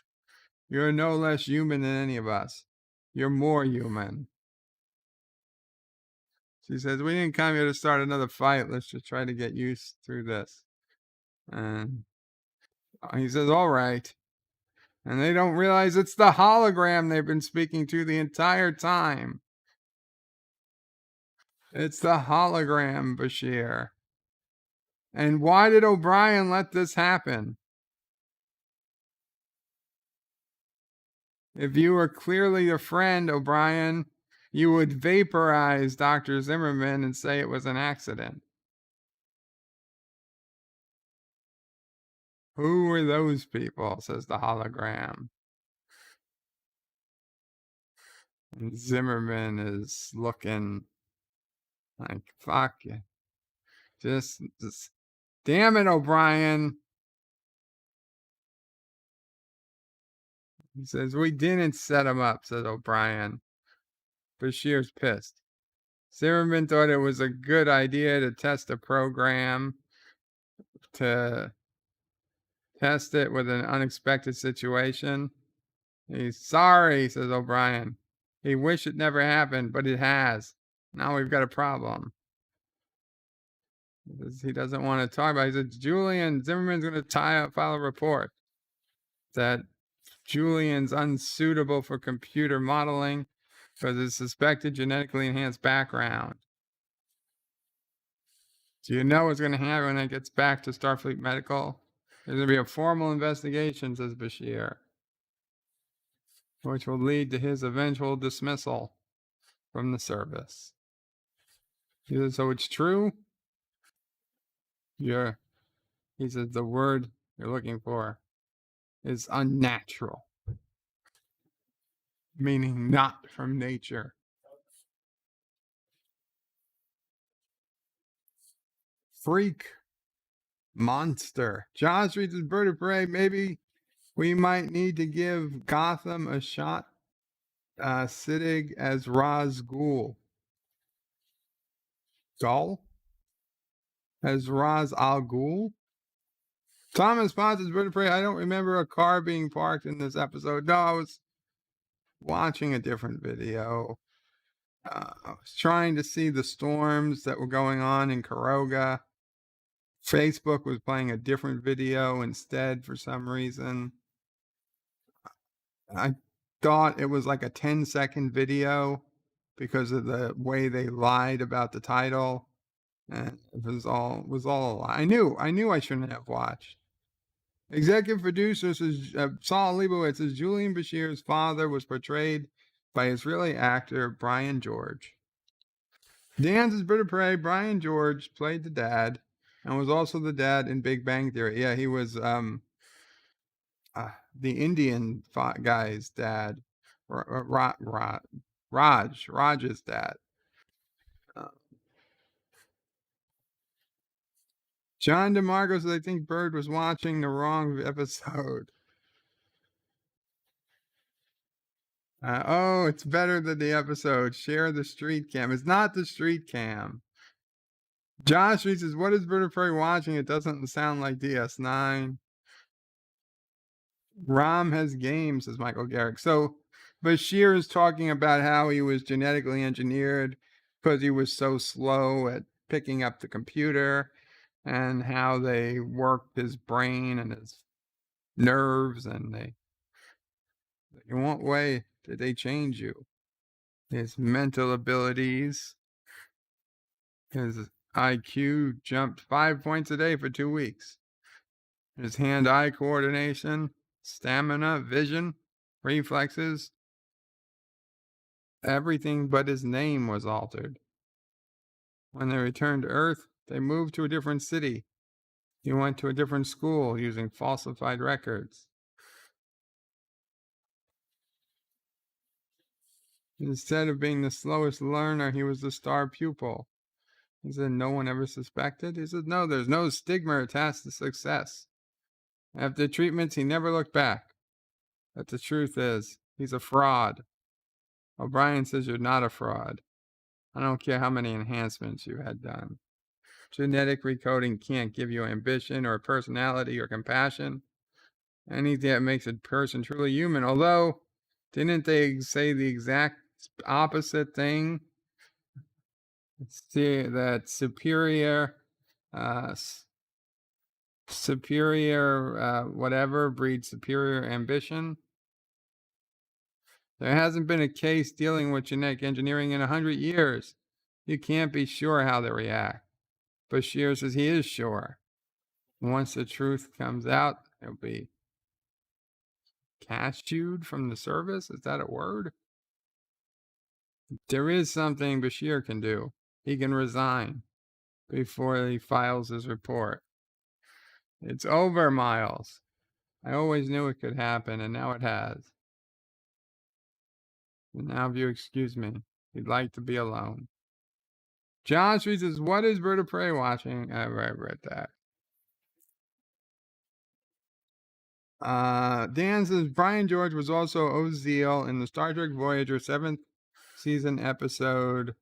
You're no less human than any of us. You're more human. She says, we didn't come here to start another fight. Let's just try to get used through this. And he says, all right. And they don't realize it's the hologram they've been speaking to the entire time. It's the hologram, Bashir. And why did O'Brien let this happen? If you were clearly a friend, O'Brien, you would vaporize Dr. Zimmerman and say it was an accident. Who were those people, says the hologram. And Zimmerman is looking like, fuck you. Just damn it, O'Brien. He says, we didn't set him up, said O'Brien. Bashir's pissed. Zimmerman thought it was a good idea to test a program to test it with an unexpected situation. He's sorry, says O'Brien. He wished it never happened, but it has. Now we've got a problem. He doesn't want to talk about it. He said, Julian, Zimmerman's going to file a report that Julian's unsuitable for computer modeling because of suspected genetically enhanced background. Do you know what's going to happen when it gets back to Starfleet Medical? There's going to be a formal investigation, says Bashir, which will lead to his eventual dismissal from the service. He said, so it's true? He says the word you're looking for is unnatural, meaning not from nature. Freak monster. Josh reads his bird of prey. Maybe we might need to give Gotham a shot. Siddig as Ra's Ghul. Gull? As Ra's al Ghul? Thomas Potts' bird of prey. I don't remember a car being parked in this episode. No, I was watching a different video. I was trying to see the storms that were going on in Karoga. Facebook was playing a different video instead for some reason. I thought it was like a 10-second video because of the way they lied about the title. And it was all a lie. I knew I shouldn't have watched. Executive producer says, Saul Leibowitz says Julian Bashir's father was portrayed by Israeli actor Brian George. Dan's bird of prey. Brian George played the dad and was also the dad in Big Bang Theory. Yeah, he was the Indian guy's dad, Raj's dad. John DeMarco says, I think Bird was watching the wrong episode. Oh, it's better than the episode. Share the street cam. It's not the street cam. Josh says, what is Bird of Prey watching? It doesn't sound like DS9. Rom has games, says Michael Garrick. So Bashir is talking about how he was genetically engineered because he was so slow at picking up the computer, and how they worked his brain and his nerves, and in what way did they change you? His mental abilities, his IQ jumped 5 points a day for 2 weeks. His hand-eye coordination, stamina, vision, reflexes, everything but his name was altered. When they returned to Earth, they moved to a different city. He went to a different school using falsified records. Instead of being the slowest learner, he was the star pupil. He said, no one ever suspected? He said, no, there's no stigma attached to success. After treatments, he never looked back. But the truth is, he's a fraud. O'Brien says you're not a fraud. I don't care how many enhancements you had done. Genetic recoding can't give you ambition or personality or compassion. Anything that makes a person truly human. Although, didn't they say the exact opposite thing? See that superior whatever breeds superior ambition. There hasn't been a case dealing with genetic engineering in 100 years. You can't be sure how they react. Bashir says he is sure. Once the truth comes out, it'll be cashewed from the service. Is that a word? There is something Bashir can do. He can resign before he files his report. It's over, Miles. I always knew it could happen, and now it has. And now, if you excuse me, he'd like to be alone. John says, what is Bird of Prey watching? I read that. Dan says, Brian George was also Oziel in the Star Trek Voyager 7th season episode,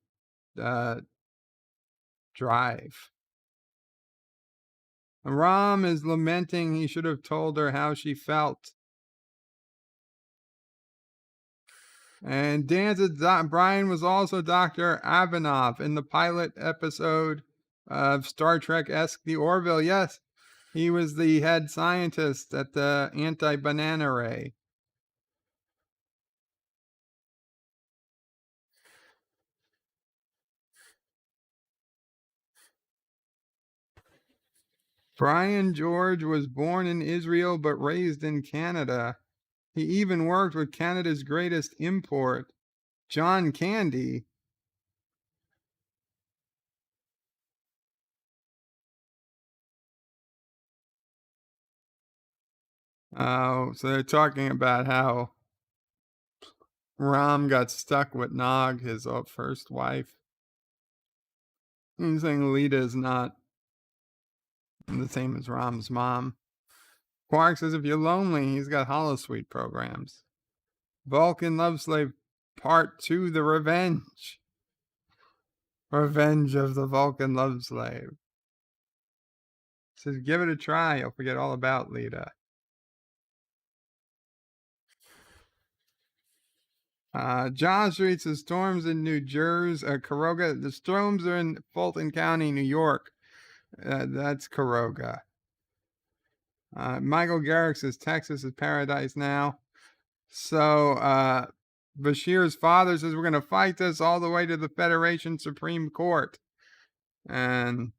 Drive. Rom is lamenting he should have told her how she felt. And Dan said Brian was also Dr. Ivanov in the pilot episode of Star Trek-esque The Orville. Yes, he was the head scientist at the anti-banana ray. Brian George was born in Israel but raised in Canada. He even worked with Canada's greatest import, John Candy. Oh, so they're talking about how Rom got stuck with Nog, his first wife. He's saying Leeta is not the same as Rom's mom. Quark says if you're lonely, he's got holosuite programs. Vulcan Love Slave Part 2, The Revenge. Revenge of the Vulcan Love Slave. Says give it a try, you'll forget all about Leeta. John Street says storms in New Jersey, Caroga. The storms are in Fulton County, New York. That's Caroga. Michael Garrick says Texas is paradise now. So Bashir's father says we're going to fight this all the way to the Federation Supreme Court. And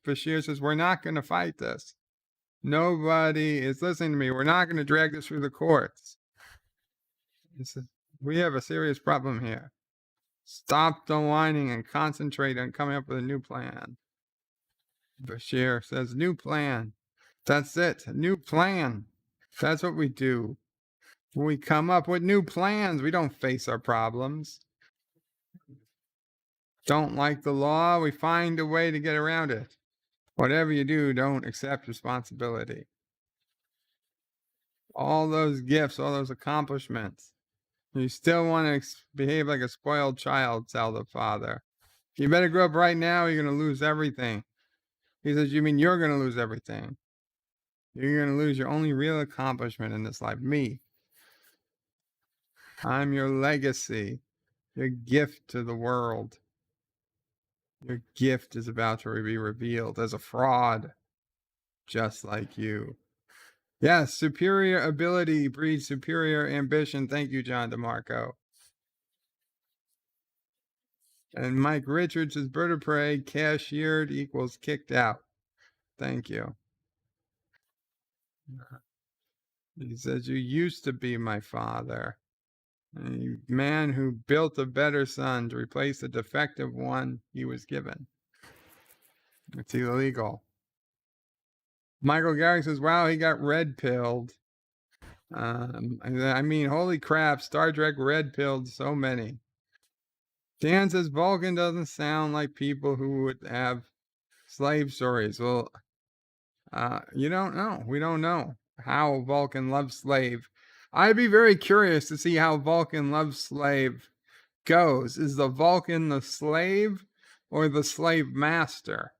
Bashir says we're not going to fight this. Nobody is listening to me. We're not going to drag this through the courts. He says, we have a serious problem here. Stop the whining and concentrate on coming up with a new plan. Bashir says, new plan. That's it. A new plan. That's what we do. We come up with new plans. We don't face our problems. Don't like the law. We find a way to get around it. Whatever you do, don't accept responsibility. All those gifts, all those accomplishments. You still want to behave like a spoiled child, tell the father. You better grow up right now, you're going to lose everything. He says, you mean you're going to lose everything? You're going to lose your only real accomplishment in this life, me. I'm your legacy, your gift to the world. Your gift is about to be revealed as a fraud, just like you. Yes, superior ability breeds superior ambition. Thank you, John DeMarco. And Mike Richards is bird of prey, cashiered equals kicked out. Thank you. He says, you used to be my father. A man who built a better son to replace the defective one he was given. It's illegal. Michael Garrick says, wow, he got red-pilled. I mean, holy crap, Star Trek red-pilled so many. Dan says, Vulcan doesn't sound like people who would have slave stories. Well, you don't know. We don't know how Vulcan loves slave. I'd be very curious to see how Vulcan loves slave goes. Is the Vulcan the slave or the slave master?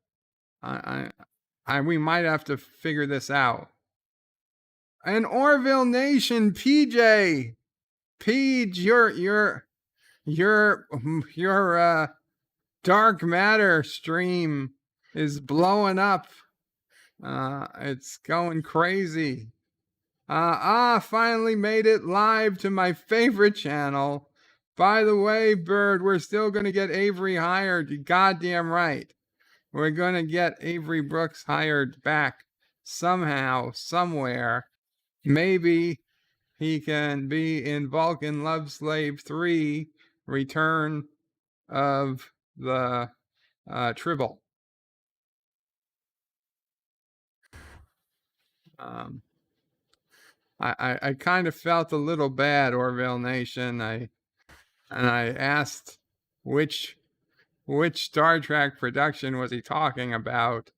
We might have to figure this out. And Orville Nation, PJ, your dark matter stream is blowing up. It's going crazy. Finally made it live to my favorite channel. By the way, Bird, we're still going to get Avery hired. You goddamn right. We're going to get Avery Brooks hired back somehow, somewhere. Maybe he can be in Vulcan Love Slave 3, Return of the Tribble. I kind of felt a little bad, Orville Nation. I asked which Star Trek production was he talking about.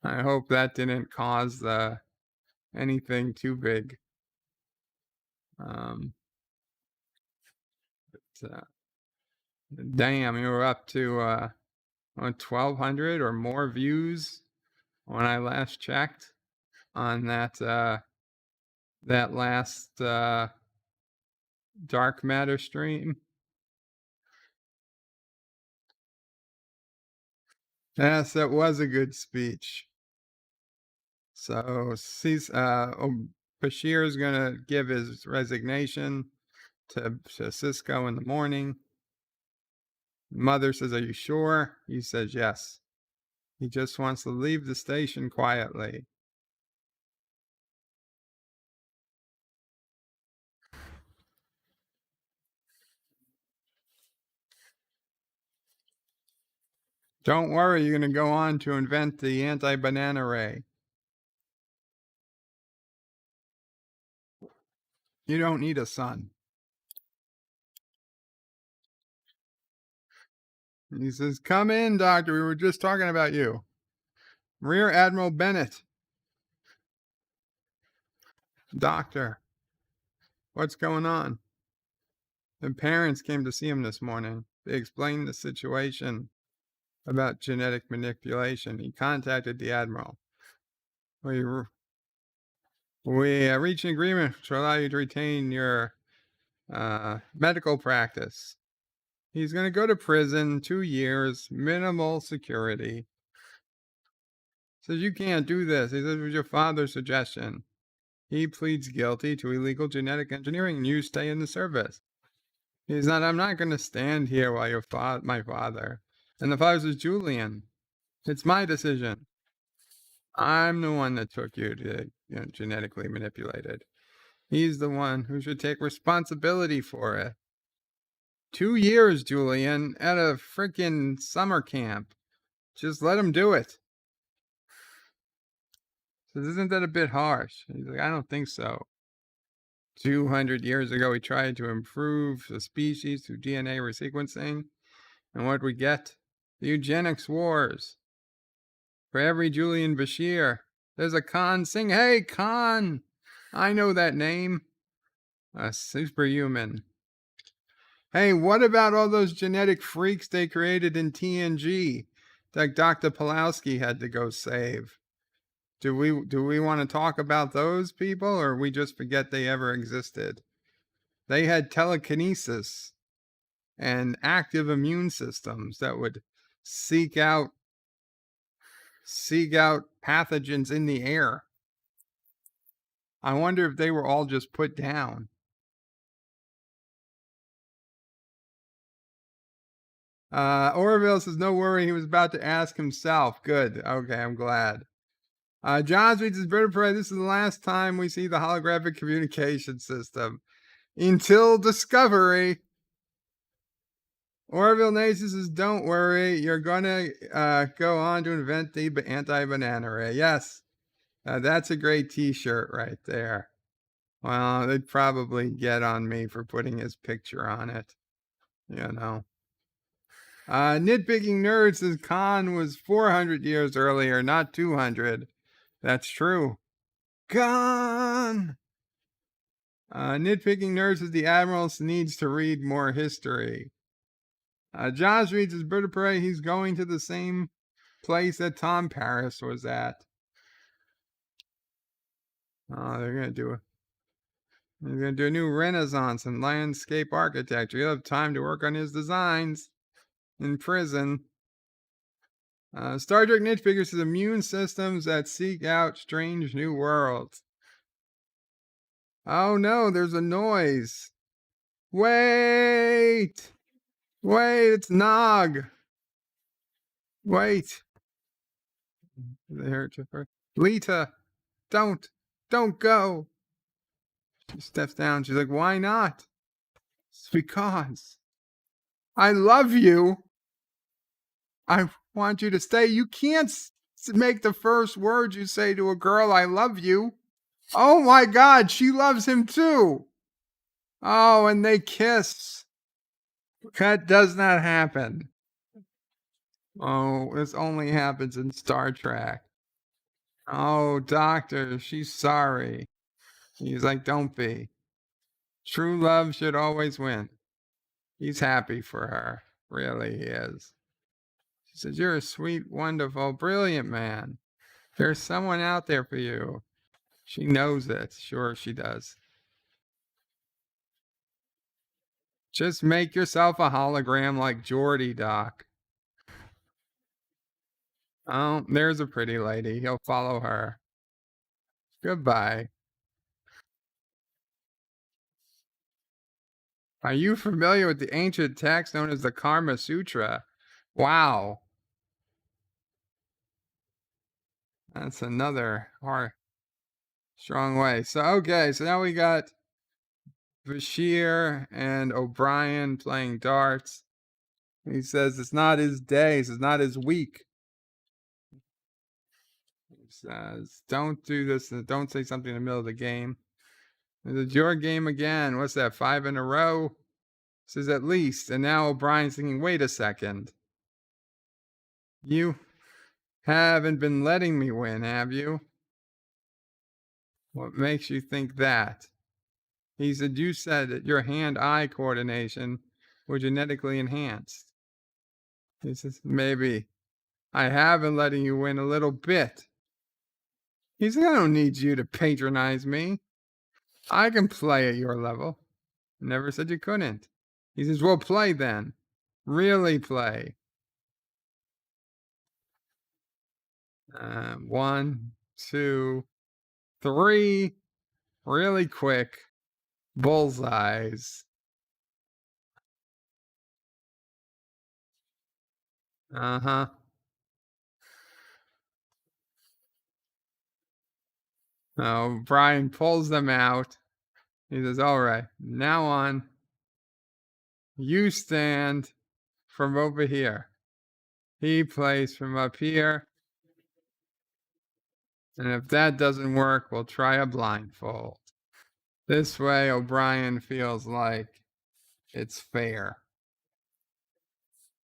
I hope that didn't cause anything too big. Damn, you were up to 1,200 or more views when I last checked on that last dark matter stream. Yes, that was a good speech. So Bashir is going to give his resignation to Cisco in the morning. Mother says, "Are you sure?" He says, "Yes." He just wants to leave the station quietly. Don't worry, you're going to go on to invent the anti-banana ray. You don't need a son. He says, "Come in, Doctor. We were just talking about you." Rear Admiral Bennett. "Doctor, what's going on?" The parents came to see him this morning. They explained the situation about genetic manipulation. He contacted the Admiral. We reached an agreement to allow you to retain your medical practice. He's going to go to prison, 2 years, minimal security. Says, "You can't do this." He says, "It was your father's suggestion." He pleads guilty to illegal genetic engineering, and you stay in the service. He's not, "I'm not going to stand here while you're my father." And the father says, "Julian, it's my decision. I'm the one that took you to genetically manipulated. He's the one who should take responsibility for it. 2 years, Julian, at a freaking summer camp. Just let him do it." Says, "Isn't that a bit harsh?" He's like, "I don't think so. 200 years ago, we tried to improve the species through DNA resequencing. And what did we get? The eugenics wars. For every Julian Bashir, there's a Khan Singh. Hey, Khan! I know that name. A superhuman. Hey, what about all those genetic freaks they created in TNG that Dr. Pulowski had to go save? Do we want to talk about those people, or we just forget they ever existed? They had telekinesis and active immune systems that would seek out pathogens in the air. I wonder if they were all just put down. Orville says, "No worry, he was about to ask himself." Good. Okay, I'm glad. John reads his vertebrae. "This is the last time we see the holographic communication system. Until discovery." Orville Nacy says, "Don't worry, you're going to go on to invent the anti-banana ray." Yes, that's a great t-shirt right there. Well, they'd probably get on me for putting his picture on it. Nitpicking Nerd says Khan was 400 years earlier, not 200. That's true. Khan! Nitpicking Nerd says the Admiral needs to read more history. Josh reads his bird of prey. He's going to the same place that Tom Paris was at. Oh, they're going to do a new renaissance in landscape architecture. He'll have time to work on his designs in prison. Star Trek Nitpicker says immune systems that seek out strange new worlds. Oh no, there's a noise. Wait, it's Nog. Wait. Leeta, don't go. She steps down. She's like, "Why not?" It's because I love you. I want you to stay. You can't make the first words you say to a girl, "I love you." Oh my God, she loves him too. Oh, and they kiss. That does not happen. Oh, this only happens in Star Trek. Oh, Doctor, she's sorry. He's like, "Don't be. True love should always win." He's happy for her. Really, he is. She says, "You're a sweet, wonderful, brilliant man." There's someone out there for you. She knows it. Sure, she does. Just make yourself a hologram like Geordi, Doc. Oh, there's a pretty lady. He'll follow her. Goodbye. Are you familiar with the ancient text known as the Karma Sutra? Wow. That's another hard, strong way. So, okay, so now we got Bashir and O'Brien playing darts. He says it's not his day, it's not his week. He says, don't do this, don't say something in the middle of the game. It's your game again. What's that, 5 in a row? Says at least. And now O'Brien's thinking, wait a second. You haven't been letting me win, have you? What makes you think that? He said, you said that your hand-eye coordination were genetically enhanced. He says, maybe I have been letting you win a little bit. He said, I don't need you to patronize me. I can play at your level. Never said you couldn't. He says, well, play then. Really play. 1, 2, 3. Really quick. Bullseyes. Uh-huh. Oh, Brian pulls them out. He says, all right, now on. You stand from over here. He plays from up here. And if that doesn't work, we'll try a blindfold. This way, O'Brien feels like it's fair.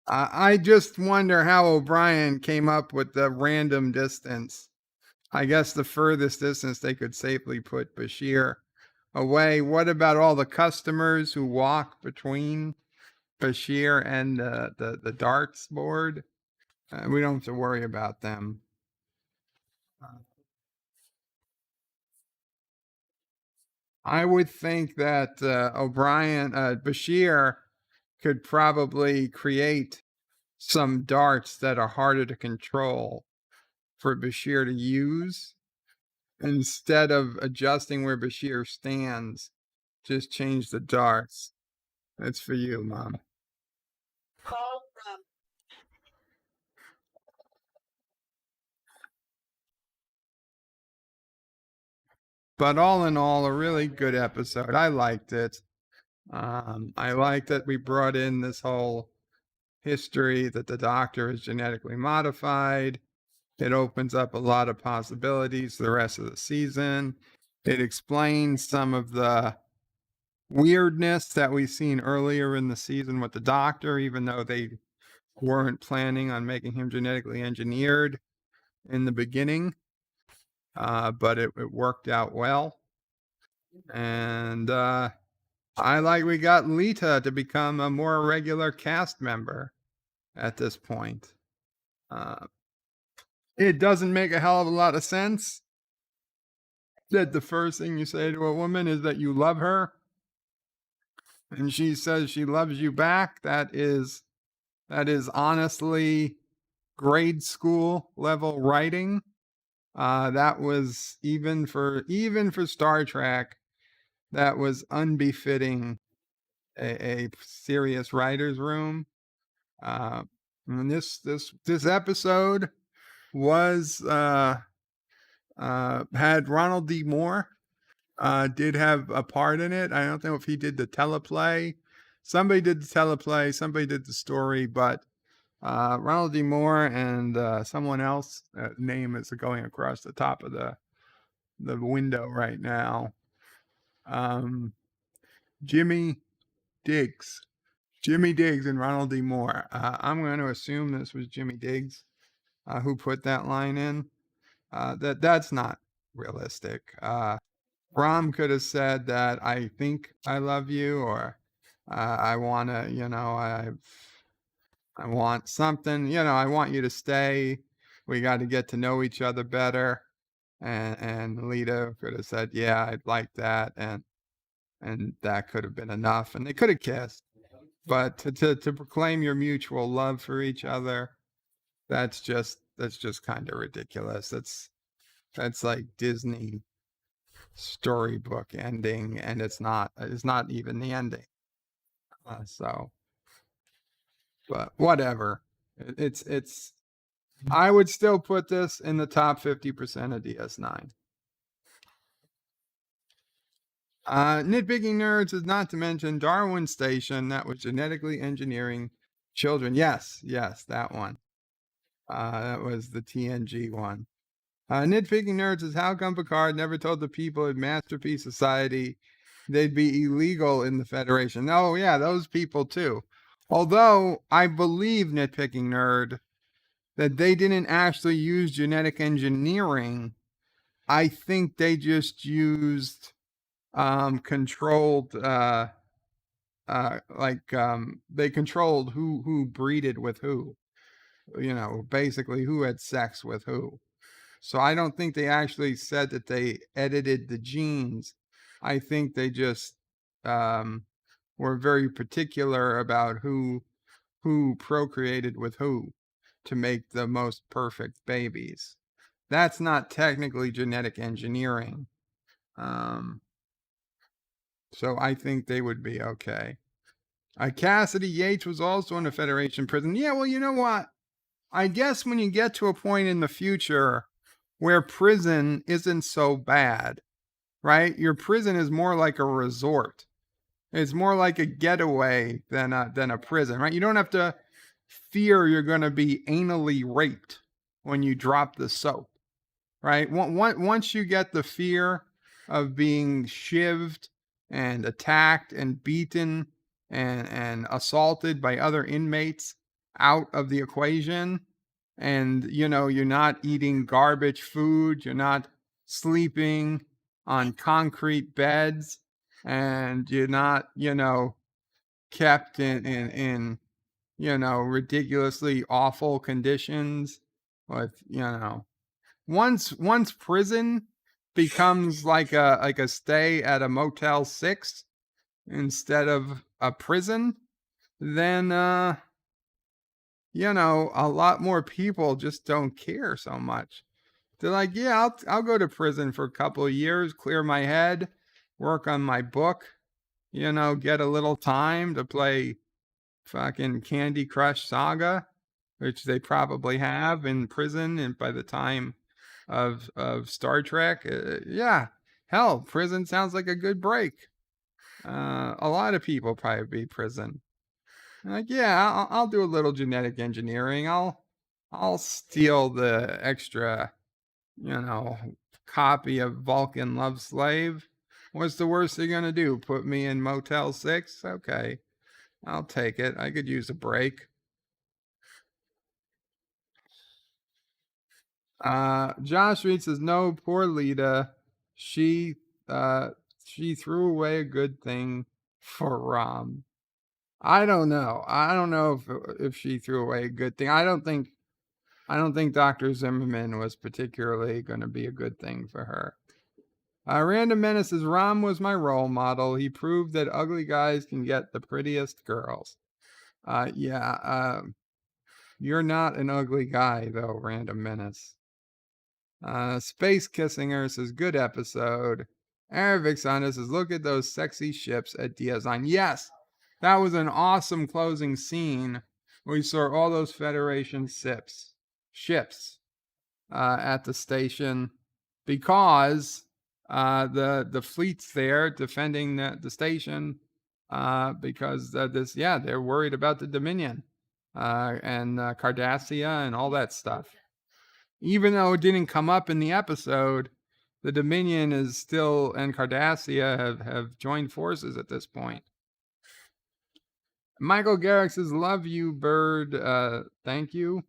I just wonder how O'Brien came up with the random distance. I guess the furthest distance they could safely put Bashir away. What about all the customers who walk between Bashir and the darts board? We don't have to worry about them. I would think that Bashir could probably create some darts that are harder to control for Bashir to use. Instead of adjusting where Bashir stands, just change the darts. That's for you, Mom. But all in all, a really good episode. I liked it. I like that we brought in this whole history that the Doctor is genetically modified. It opens up a lot of possibilities for the rest of the season. It explains some of the weirdness that we've seen earlier in the season with the Doctor, even though they weren't planning on making him genetically engineered in the beginning. But it worked out well. And I like we got Leeta to become a more regular cast member at this point. It doesn't make a hell of a lot of sense that the first thing you say to a woman is that you love her, and she says she loves you back. That is honestly grade school level writing. That was even for Star Trek, that was unbefitting a serious writer's room. And this episode was had Ronald D. Moore did have a part in it. I don't know if he did the teleplay. Somebody did the teleplay, somebody did the story, but Ronald D. Moore and someone else, name is going across the top of the window right now. Jimmy Diggs and Ronald D. Moore. I'm going to assume this was Jimmy Diggs who put that line in. That's not realistic. Rom could have said that I think I love you, or I want to, I want something, I want you to stay. we got to get to know each other better. And Leeta could have said, yeah, I'd like that. And that could have been enough. And they could have kissed. But to proclaim your mutual love for each other, that's just kind of ridiculous. That's like Disney storybook ending, and it's not even the ending. But whatever. It's I would still put this in the top 50% of DS9. Nitpicking nerds is not to mention Darwin Station, that was genetically engineering children. Yes, that one. That was the TNG one. Nitpicking nerds is how come Picard never told the people at Masterpiece Society they'd be illegal in the Federation. Oh yeah, those people too. Although I believe, Nitpicking nerd, that they didn't actually use genetic engineering. I think they just used controlled they controlled who breeded with who, basically who had sex with who. So I don't think they actually said that they edited the genes. I think they just were very particular about who procreated with who to make the most perfect babies. That's not technically genetic engineering. So I think they would be okay. Cassidy Yates was also in a Federation prison. Yeah, well, you know what? I guess when you get to a point in the future where prison isn't so bad, right? Your prison is more like a resort. It's more like a getaway than a prison, right? You don't have to fear you're going to be anally raped when you drop the soap, right? Once you get the fear of being shivved and attacked and beaten and assaulted by other inmates out of the equation, and you're not eating garbage food, you're not sleeping on concrete beds, and you're not kept in ridiculously awful conditions with once prison becomes like a stay at a Motel 6 instead of a prison, then a lot more people just don't care so much. They're like, yeah, I'll go to prison for a couple of years, clear my head, work on my book, get a little time to play fucking Candy Crush Saga, which they probably have in prison, and by the time of Star Trek, yeah, hell, prison sounds like a good break. A lot of people probably be prison. Like, yeah, I'll do a little genetic engineering. I'll steal the extra, copy of Vulcan Love Slave. What's the worst they're gonna do? Put me in Motel 6? Okay, I'll take it. I could use a break. Josh Reed says, no, poor Leeta. She threw away a good thing for Rom. I don't know. I don't know if she threw away a good thing. I don't think Dr. Zimmerman was particularly going to be a good thing for her. Random Menace says, Rom was my role model. He proved that ugly guys can get the prettiest girls. You're not an ugly guy, though, Random Menace. Space Kissing Her says, good episode. Aravix on us says, look at those sexy ships at DS9. Yes, that was an awesome closing scene. We saw all those Federation ships at the station, because the fleet's there defending the station, because they're worried about the Dominion and Cardassia and all that stuff. Even though it didn't come up in the episode, the Dominion is still, and Cardassia have joined forces at this point. Michael Garrick says, love you, Bird. Thank you.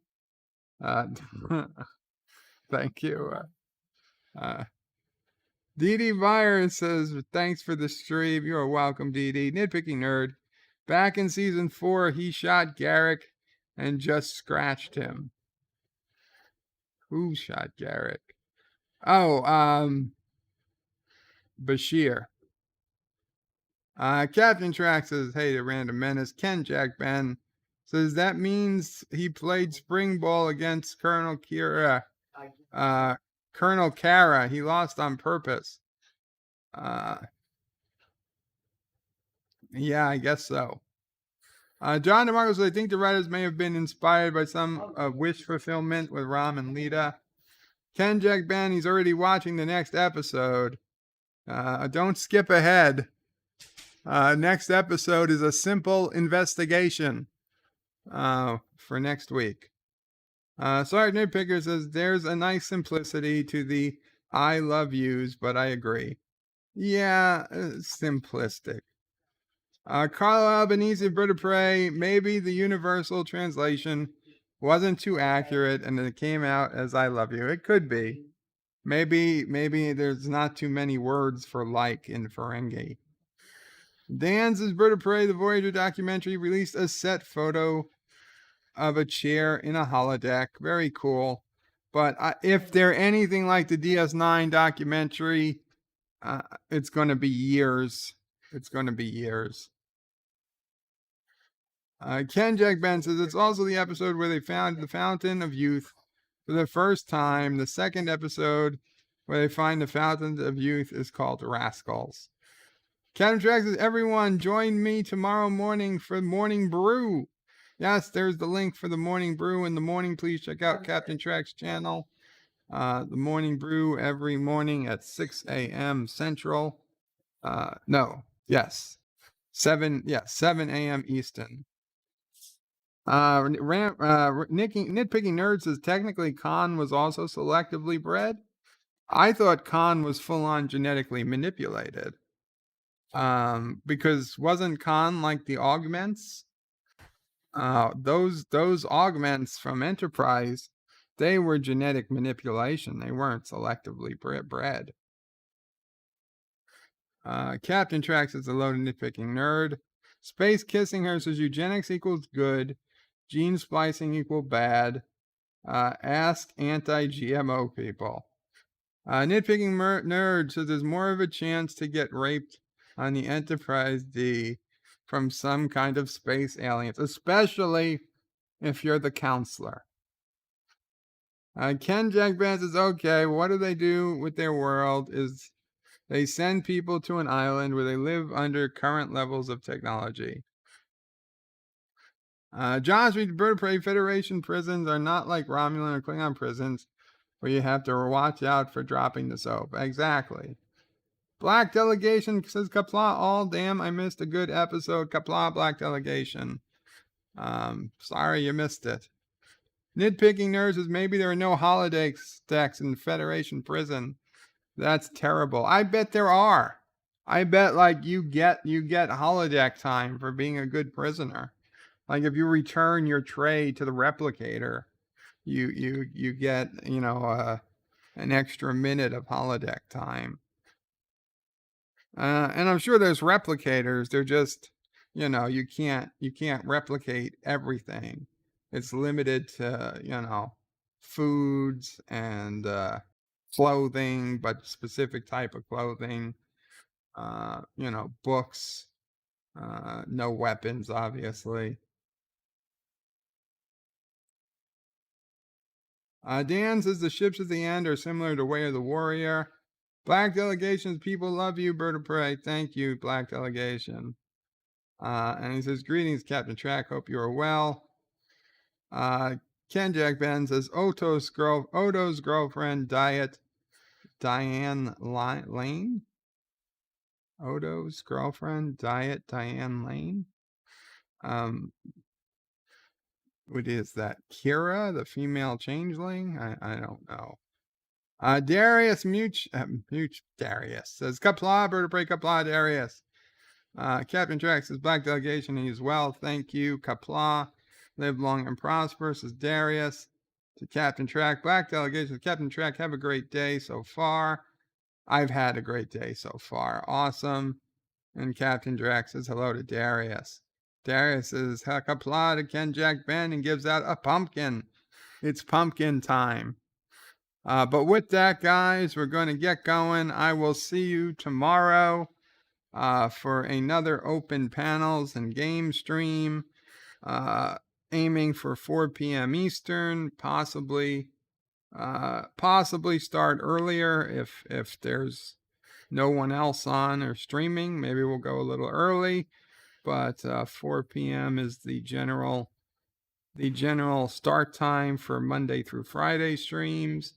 Thank you. DD Virus says, thanks for the stream. You are welcome, DD. Nitpicking Nerd. Back in season 4, he shot Garrick and just scratched him. Who shot Garrick? Oh, Bashir. Captain Track says, hey to Random Menace. Ken Jack Ben says that means he played spring ball against Colonel Kira. Colonel Kara. He lost on purpose. Yeah, I guess so. John DeMarco says, I think the writers may have been inspired by some wish fulfillment with Rom and Leeta. Ken Jack Ben, he's already watching the next episode. Don't skip ahead. Next episode is a simple investigation for next week. Sorry, Nitpicker says, there's a nice simplicity to the I love yous, but I agree. Yeah, simplistic. Carlo Albanese, Bird of Prey, maybe the universal translation wasn't too accurate and it came out as I love you. It could be. Maybe there's not too many words for like in Ferengi. Dan's Bird of Prey, the Voyager documentary, released a set photo of a chair in a holodeck. Very cool. But if they're anything like the DS9 documentary, it's going to be years. It's going to be years. Ken Jack Ben says it's also the episode where they found the Fountain of Youth for the first time. The second episode where they find the Fountain of Youth is called Rascals. Captain Track says, everyone join me tomorrow morning for Morning Brew. Yes, there's the link for the Morning Brew in the morning. Please check out Captain Track's channel. The Morning Brew every morning at 6 a.m. Central. 7 a.m. Eastern. Nitpicking Nerd says technically Khan was also selectively bred. I thought Khan was full-on genetically manipulated. Because wasn't Khan like the augments? Those augments from Enterprise, they were genetic manipulation. They weren't selectively bred. Captain Trax is a loaded Nitpicking Nerd. Space Kissing Her says eugenics equals good. Gene splicing equal bad. Ask anti-GMO people. Nitpicking Nerd says there's more of a chance to get raped on the Enterprise D from some kind of space aliens, especially if you're the counselor. Ken Jack Ben says, okay, what do they do with their world is they send people to an island where they live under current levels of technology. Josh reads, Bird of Prey Federation prisons are not like Romulan or Klingon prisons where you have to watch out for dropping the soap. Exactly. Black Delegation says, Qapla, all damn, I missed a good episode. Qapla, Black Delegation. Sorry you missed it. Nitpicking Nerds says, maybe there are no holiday stacks in Federation prison. That's terrible. I bet there are. I bet like you get holodeck time for being a good prisoner. Like if you return your tray to the replicator, you get, an extra minute of holodeck time. And I'm sure there's replicators. They're just, you can't replicate everything. It's limited to, foods and clothing, but specific type of clothing. Books. No weapons, obviously. Dan says the ships at the end are similar to Way of the Warrior. Black Delegations, people love you, Bird of Prey. Thank you, Black Delegation. And he says, greetings, Captain Track. Hope you are well. Ken Jack Ben says, Odo's girlfriend, Diane Lane. Odo's girlfriend, Diane Lane. What is that? Kira, the female changeling? I don't know. Darius Darius says, Qapla, Bird of Prey, Qapla, Darius. Captain Track says, Black Delegation, he is well. Thank you, Qapla. Live long and prosper, says Darius. To Captain Track, Black Delegation, Captain Track, have a great day so far. I've had a great day so far. Awesome. And Captain Drax says hello to Darius. Darius says, Qapla to Ken Jack Ben and gives out a pumpkin. It's pumpkin time. But with that, guys, we're going to get going. I will see you tomorrow for another open panels and game stream, aiming for 4 p.m. Eastern, possibly start earlier if there's no one else on or streaming. Maybe we'll go a little early, but 4 p.m. is the general start time for Monday through Friday streams.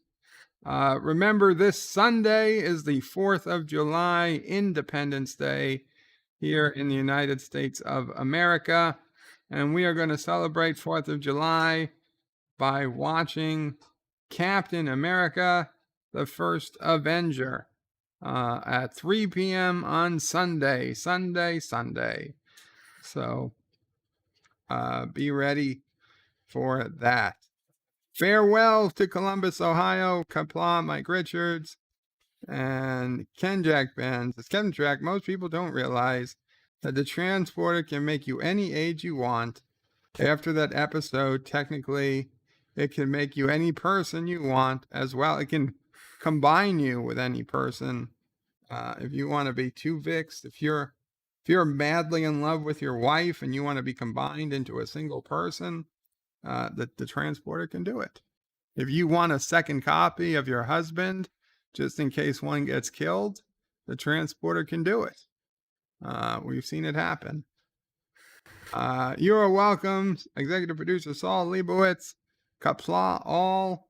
Remember, this Sunday is the 4th of July, Independence Day, here in the United States of America. And we are going to celebrate 4th of July by watching Captain America, the First Avenger, at 3 p.m. on Sunday. So be ready for that. Farewell to Columbus, Ohio, Qapla, Mike Richards, and Ken Jack Benz. As Kevin Track, most people don't realize that the transporter can make you any age you want. After that episode, technically, it can make you any person you want as well. It can combine you with any person. If you want to be two Vicks, if you're madly in love with your wife and you want to be combined into a single person, the transporter can do it. If you want a second copy of your husband, just in case one gets killed, the transporter can do it. We've seen it happen. You are welcome, executive producer Saul Leibowitz, Qapla, all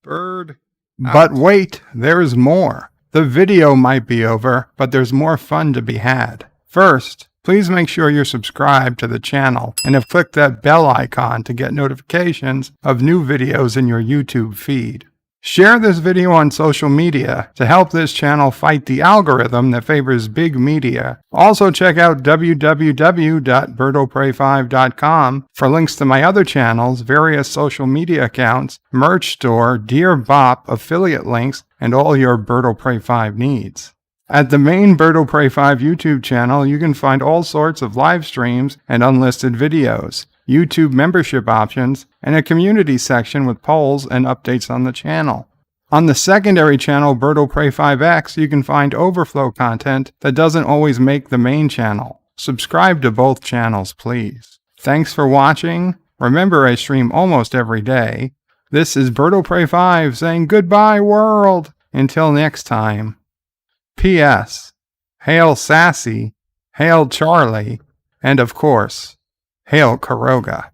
bird. But wait, there's more. The video might be over, but there's more fun to be had. First, please make sure you're subscribed to the channel and have clicked that bell icon to get notifications of new videos in your YouTube feed. Share this video on social media to help this channel fight the algorithm that favors big media. Also check out www.birdoprey5.com for links to my other channels, various social media accounts, merch store, Dear Bop, affiliate links, and all your Bird of Prey 5 needs. At the main Bird of Prey 5 YouTube channel, you can find all sorts of live streams and unlisted videos, YouTube membership options, and a community section with polls and updates on the channel. On the secondary channel, Bird of Prey 5X, you can find overflow content that doesn't always make the main channel. Subscribe to both channels, please. Thanks for watching. Remember, I stream almost every day. This is Bird of Prey 5 saying goodbye, world. Until next time. P.S. Hail Sassy, hail Charlie, and of course, hail Kuroga.